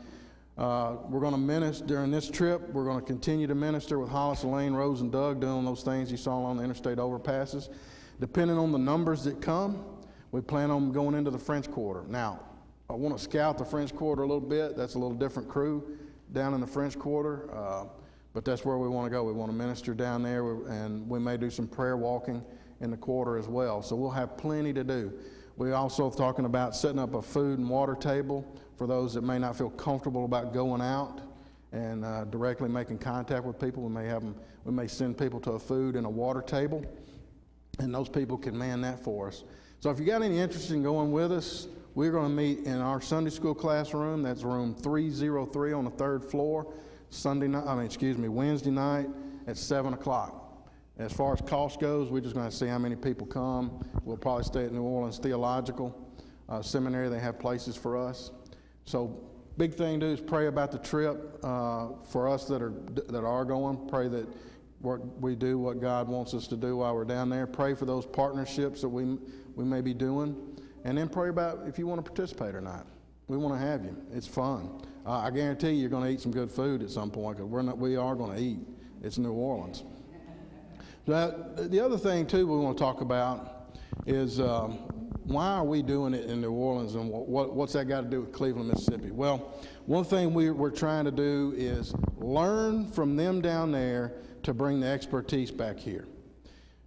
We're going to minister during this trip. We're going to continue to minister with Hollis, Elaine, Rose, and Doug doing those things you saw on the interstate overpasses. Depending on the numbers that come, we plan on going into the French Quarter. Now, I want to scout the French Quarter a little bit. That's a little different crew down in the French Quarter, but that's where we want to go. We want to minister down there, and we may do some prayer walking in the quarter as well. So we'll have plenty to do. We're also talking about setting up a food and water table for those that may not feel comfortable about going out and directly making contact with people. We may send people to a food and a water table, and those people can man that for us. So if you got any interest in going with us, we're going to meet in our Sunday school classroom. That's room 303 on the 3rd floor. Wednesday night at 7 o'clock. As far as cost goes, we're just going to see how many people come. We'll probably stay at New Orleans Theological Seminary. They have places for us. So big thing to do is pray about the trip for us that are going. Pray that we do what God wants us to do while we're down there. Pray for those partnerships that we may be doing. And then pray about if you want to participate or not. We want to have you. It's fun. I guarantee you're going to eat some good food at some point because we are going to eat. It's New Orleans. The other thing, too, we want to talk about is why are we doing it in New Orleans, and what's that got to do with Cleveland, Mississippi? Well, one thing we're trying to do is learn from them down there to bring the expertise back here.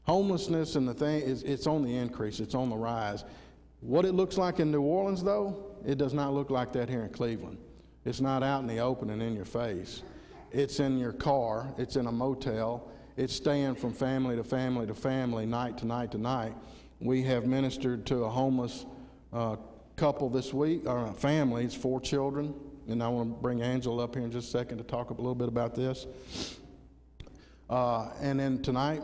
Homelessness and the thing it's on the increase. It's on the rise. What it looks like in New Orleans, though, it does not look like that here in Cleveland. It's not out in the open and in your face. It's in your car. It's in a motel. It's staying from family to family to family, night to night to night. We have ministered to a homeless couple this week, or a family. It's 4 children. And I want to bring Angela up here in just a second to talk a little bit about this. And then tonight,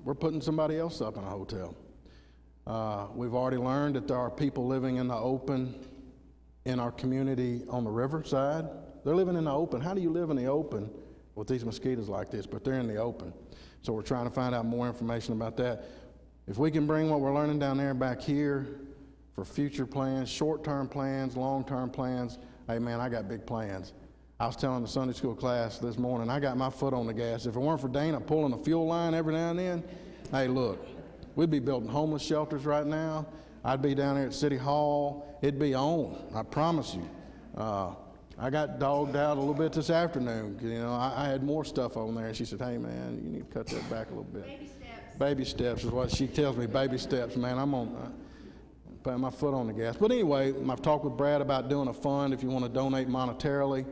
we're putting somebody else up in a hotel. We've already learned that there are people living in the open in our community on the riverside. They're living in the open. How do you live in the open with these mosquitoes like this? But they're in the open. So we're trying to find out more information about that. If we can bring what we're learning down there back here for future plans, short-term plans, long-term plans, hey man, I got big plans. I was telling the Sunday school class this morning, I got my foot on the gas. If it weren't for Dana pulling a fuel line every now and then, hey look, we'd be building homeless shelters right now. I'd be down there at City Hall. It'd be on, I promise you. I got dogged out a little bit this afternoon. You know, I had more stuff on there. And she said, hey, man, you need to cut that back a little bit. Baby steps. Baby steps is what she tells me, baby steps. Man, I'm on. putting my foot on the gas. But anyway, I've talked with Brad about doing a fund if you want to donate monetarily.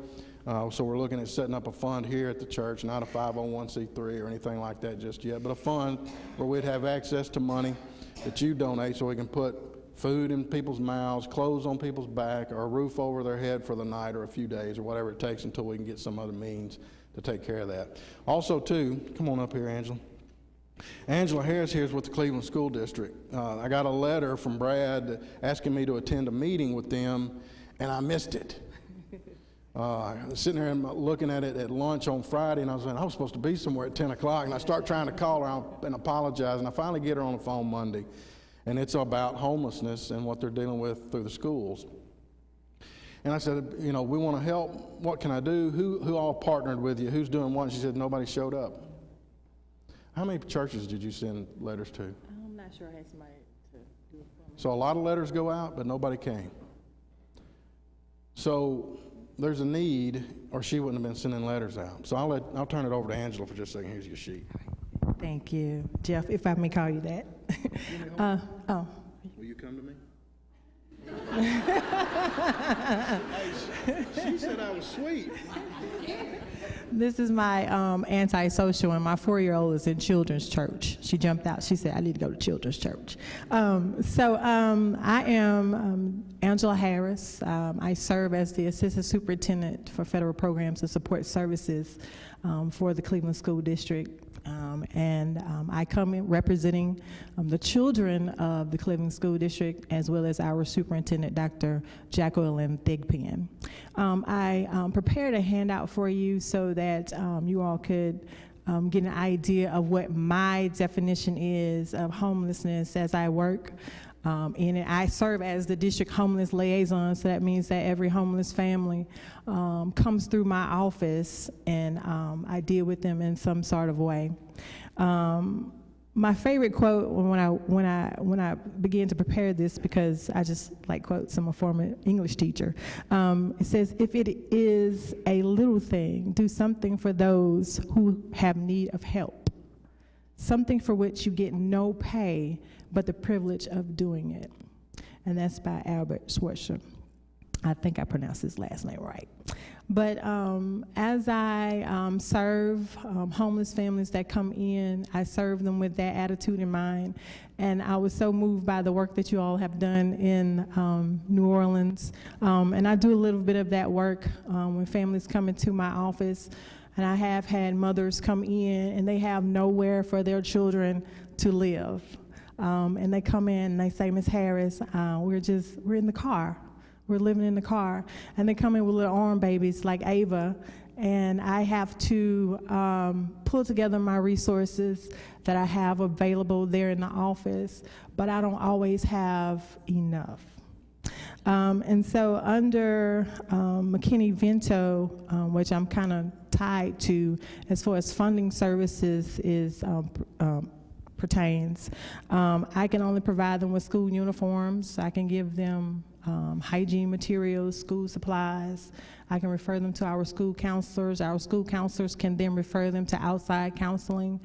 So we're looking at setting up a fund here at the church, not a 501c3 or anything like that just yet, but a fund where we'd have access to money that you donate so we can put food in people's mouths, clothes on people's back, or a roof over their head for the night or a few days or whatever it takes until we can get some other means to take care of that. Also, too, come on up here, Angela. Angela Harris here is with the Cleveland School District. I got a letter from Brad asking me to attend a meeting with them, and I missed it. I was sitting there and looking at it at lunch on Friday, and I was saying, I was supposed to be somewhere at 10 o'clock, and I start trying to call her and apologize, and I finally get her on the phone Monday, and it's about homelessness and what they're dealing with through the schools. And I said, you know, we want to help. What can I do? Who all partnered with you? Who's doing what? And she said, nobody showed up. How many churches did you send letters to? I'm not sure I had somebody to do it for me. So a lot of letters go out, but nobody came. So there's a need, or she wouldn't have been sending letters out. So I'll turn it over to Angela for just a second. Here's your sheet. Thank you, Jeff, if I may call you that. Oh. Will you come to me? She said I was sweet. This is my antisocial, and my 4-year-old is in children's church. She jumped out. She said, I need to go to children's church. I am Angela Harris. I serve as the Assistant Superintendent for Federal Programs and Support Services for the Cleveland School District. I come in representing the children of the Cleveland School District, as well as our superintendent, Dr. Jacqueline Thigpen. I prepared a handout for you so that you all could get an idea of what my definition is of homelessness as I work in it. I serve as the district homeless liaison, so that means that every homeless family comes through my office, and I deal with them in some sort of way. My favorite quote when I began to prepare this, because I just like quotes, I'm a former English teacher. It says, "If it is a little thing, do something for those who have need of help. Something for which you get no pay, but the privilege of doing it." And that's by Albert Schweitzer. I think I pronounced his last name right. But as I serve homeless families that come in, I serve them with that attitude in mind. And I was so moved by the work that you all have done in New Orleans. And I do a little bit of that work when families come into my office. And I have had mothers come in, and they have nowhere for their children to live. And they come in and they say, "Ms. Harris, we're in the car. We're living in the car." And they come in with little arm babies like Ava, and I have to pull together my resources that I have available there in the office, but I don't always have enough. And so under McKinney-Vento, which I'm kind of tied to as far as funding services pertains, I can only provide them with school uniforms. I can give them hygiene materials, school supplies. I can refer them to our school counselors. Our school counselors can then refer them to outside counseling.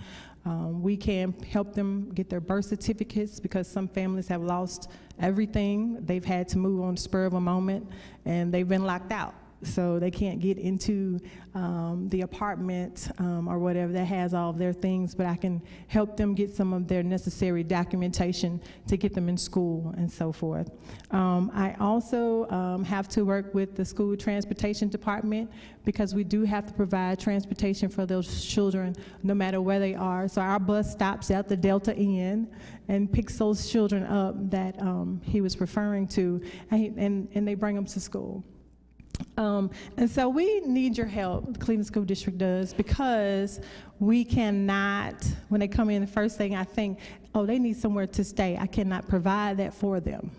We can help them get their birth certificates, because some families have lost everything. They've had to move on the spur of a moment, and they've been locked out. So they can't get into the apartment or whatever that has all of their things, but I can help them get some of their necessary documentation to get them in school and so forth. I also have to work with the school transportation department, because we do have to provide transportation for those children no matter where they are. So our bus stops at the Delta Inn and picks those children up that he was referring to, and they bring them to school. And so we need your help, the Cleveland School District does, because we cannot, when they come in, the first thing I think, oh, they need somewhere to stay. I cannot provide that for them.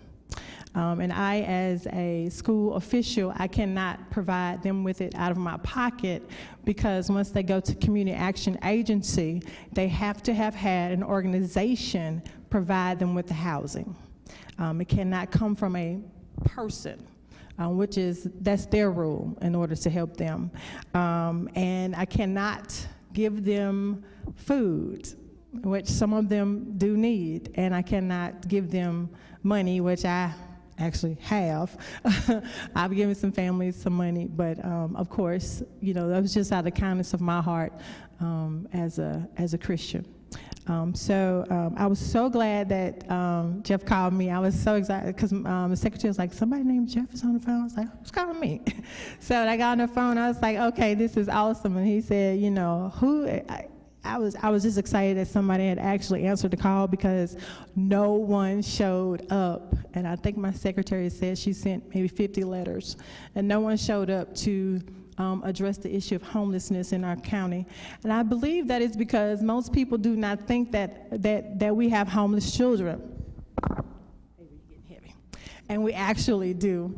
And I, as a school official, I cannot provide them with it out of my pocket, because once they go to Community Action Agency, they have to have had an organization provide them with the housing. It cannot come from a person. That's their rule in order to help them. And I cannot give them food. which some of them do need, and I cannot give them money, which I actually have. I've given some families some money, but of course, you know, that was just out of the kindness of my heart as a Christian. I was so glad that Jeff called me. I was so excited because the secretary was like, somebody named Jeff is on the phone. I was like, who's calling me? So I got on the phone. I was like, okay, this is awesome. And he said, you know, I was just excited that somebody had actually answered the call because no one showed up. And I think my secretary said she sent maybe 50 letters, and no one showed up to address the issue of homelessness in our county. And I believe that is because most people do not think that we have homeless children. And we actually do.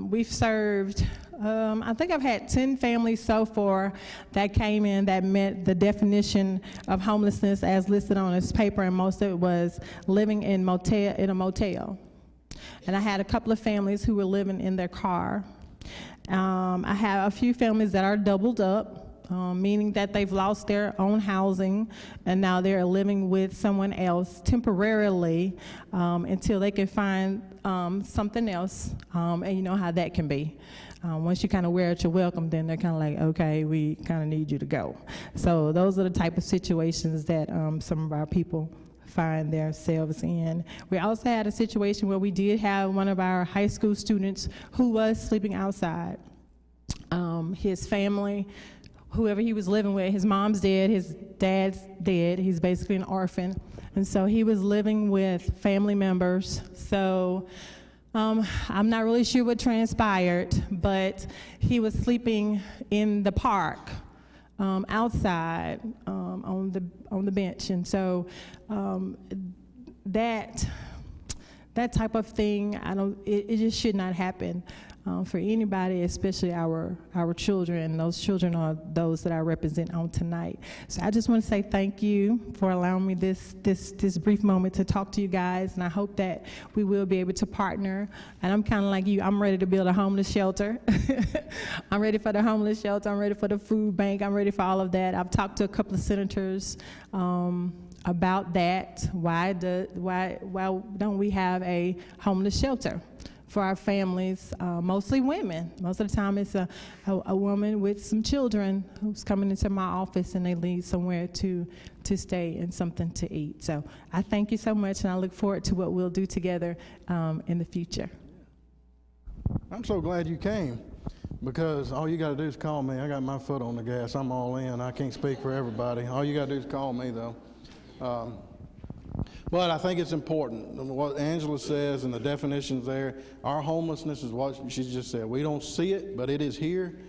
We've served, I think I've had 10 families so far that came in that met the definition of homelessness as listed on this paper, and most of it was living in a motel. And I had a couple of families who were living in their car. I have a few families that are doubled up, meaning that they've lost their own housing and now they're living with someone else temporarily until they can find something else, and you know how that can be. Once you kind of wear out your welcome, then they're kind of like, okay, we kind of need you to go. So those are the type of situations that some of our people find themselves in. We also had a situation where we did have one of our high school students who was sleeping outside. His family, whoever he was living with, his mom's dead, his dad's dead, he's basically an orphan, and so he was living with family members. So I'm not really sure what transpired, but he was sleeping in the park outside on the bench, and so that type of thing, it just should not happen for anybody, especially our children, and those children are those that I represent on tonight. So I just want to say thank you for allowing me this brief moment to talk to you guys, and I hope that we will be able to partner. And I'm kind of like you, I'm ready to build a homeless shelter. I'm ready for the homeless shelter, I'm ready for the food bank, I'm ready for all of that. I've talked to a couple of senators about that. Why don't we have a homeless shelter for our families, mostly women? Most of the time it's a woman with some children who's coming into my office and they need somewhere to stay and something to eat. So I thank you so much, and I look forward to what we'll do together in the future. I'm so glad you came, because all you got to do is call me. I got my foot on the gas. I'm all in. I can't speak for everybody. All you got to do is call me, though. But I think it's important, what Angela says and the definitions there. Our homelessness is what she just said. We don't see it, but it is here.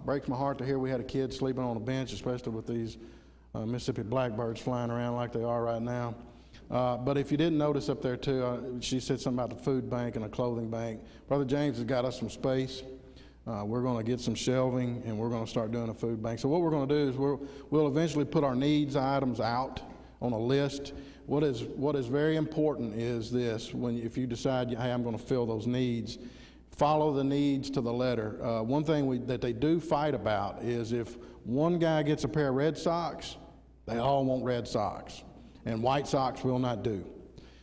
Breaks my heart to hear we had a kid sleeping on a bench, especially with these Mississippi blackbirds flying around like they are right now. But if you didn't notice up there too, she said something about the food bank and a clothing bank. Brother James has got us some space. We're going to get some shelving, and we're going to start doing a food bank. So what we're going to do is we'll eventually put our needs items out on a list. What is very important is this: if you decide, hey, I'm going to fill those needs, follow the needs to the letter. One thing that they do fight about is if one guy gets a pair of red socks, they all want red socks, and white socks will not do.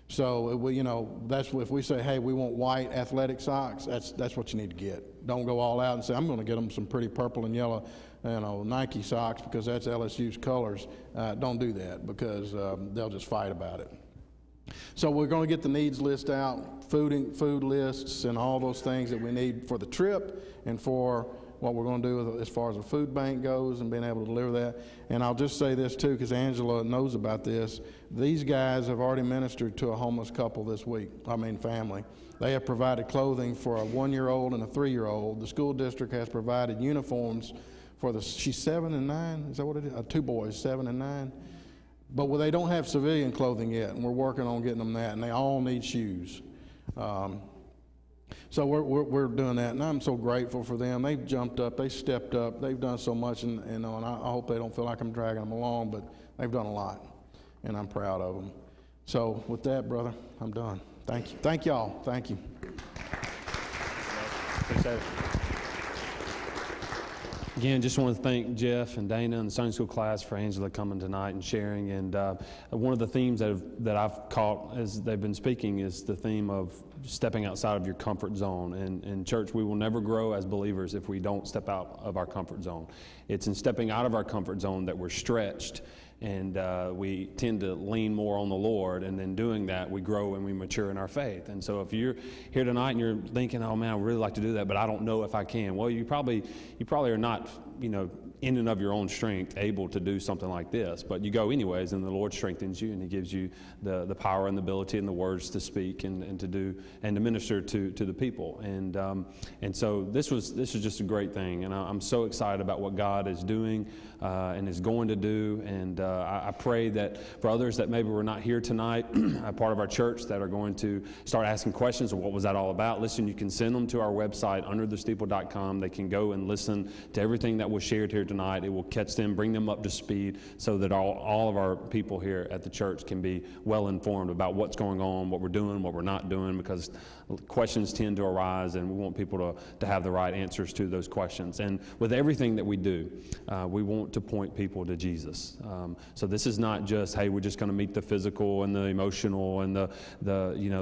So that's if we say, hey, we want white athletic socks, that's what you need to get. Don't go all out and say, I'm going to get them some pretty purple and yellow, Nike socks because that's LSU's colors. Don't do that, because they'll just fight about it. So we're going to get the needs list out, food lists, and all those things that we need for the trip and for what we're going to do as far as the food bank goes and being able to deliver that. And I'll just say this too, because Angela knows about this. These guys have already ministered to a homeless couple this week, family. They have provided clothing for a 1-year-old and a 3-year-old. The school district has provided uniforms for she's 7 and 9, is that what it is? 2 boys, 7 and 9. But they don't have civilian clothing yet, and we're working on getting them that, and they all need shoes. So we're doing that, and I'm so grateful for them. They've jumped up, they stepped up, they've done so much, and I hope they don't feel like I'm dragging them along, but they've done a lot, and I'm proud of them. So with that, brother, I'm done. Thank you. Thank y'all. Thank you. Appreciate it. Again, just want to thank Jeff and Dana and the Sunday school class for Angela coming tonight and sharing. And one of the themes that I've caught as they've been speaking is the theme of stepping outside of your comfort zone. And in church, we will never grow as believers if we don't step out of our comfort zone. It's in stepping out of our comfort zone that we're stretched, and we tend to lean more on the Lord, and then doing that, we grow and we mature in our faith. And so if you're here tonight and you're thinking, oh man, I would really like to do that, but I don't know if I can, well, you probably are not, in and of your own strength able to do something like this, but you go anyways, and the Lord strengthens you, and He gives you the power and the ability and the words to speak and to do and to minister to the people. And so this is just a great thing, and I'm so excited about what God is doing and is going to do. And I pray that for others that maybe were not here tonight, a part of our church, that are going to start asking questions of what was that all about. Listen, you can send them to our website, underthesteeple.com. They can go and listen to everything that was shared here tonight. It will catch them, bring them up to speed, so that all of our people here at the church can be well informed about what's going on, what we're doing, what we're not doing, because questions tend to arise, and we want people to have the right answers to those questions. And with everything that we do, we want to point people to Jesus. So this is not just, hey, we're just going to meet the physical and the emotional and the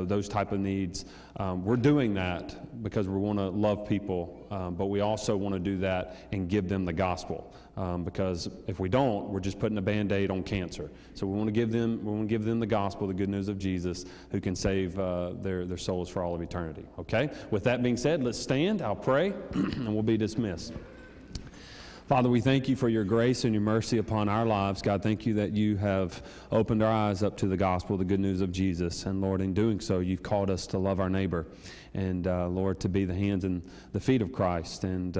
those type of needs. We're doing that because we want to love people, but we also want to do that and give them the gospel. Because if we don't, we're just putting a Band-Aid on cancer. So we want to give them the gospel, the good news of Jesus, who can save their souls for all of eternity. Okay? With that being said, let's stand. I'll pray, and we'll be dismissed. Father, we thank you for your grace and your mercy upon our lives. God, thank you that you have opened our eyes up to the gospel, the good news of Jesus. And Lord, in doing so, you've called us to love our neighbor. And Lord, to be the hands and the feet of Christ. And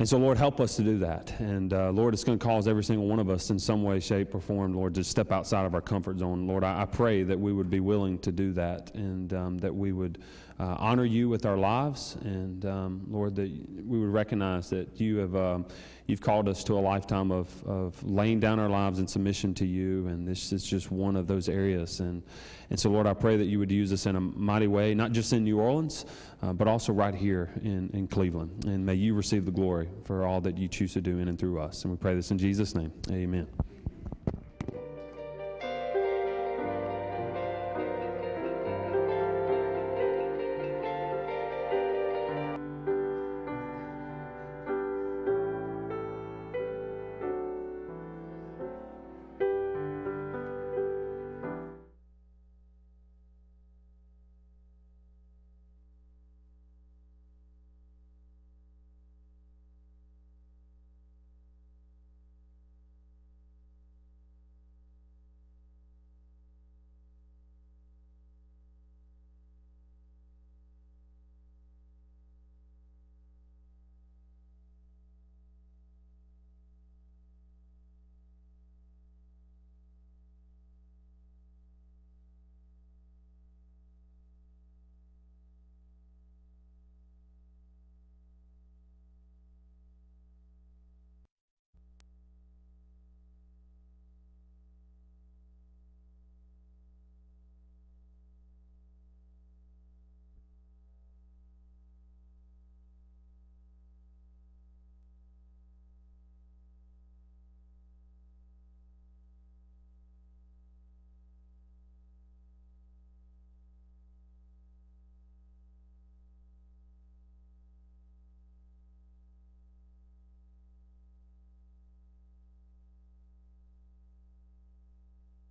so, Lord, help us to do that. And, Lord, it's going to cause every single one of us in some way, shape, or form, Lord, to step outside of our comfort zone. Lord, I pray that we would be willing to do that, and that we would honor you with our lives. And, Lord, that we would recognize that you've called us to a lifetime of laying down our lives in submission to you, and this is just one of those areas. And so, Lord, I pray that you would use us in a mighty way, not just in New Orleans, but also right here in Cleveland. And may you receive the glory for all that you choose to do in and through us. And we pray this in Jesus' name. Amen.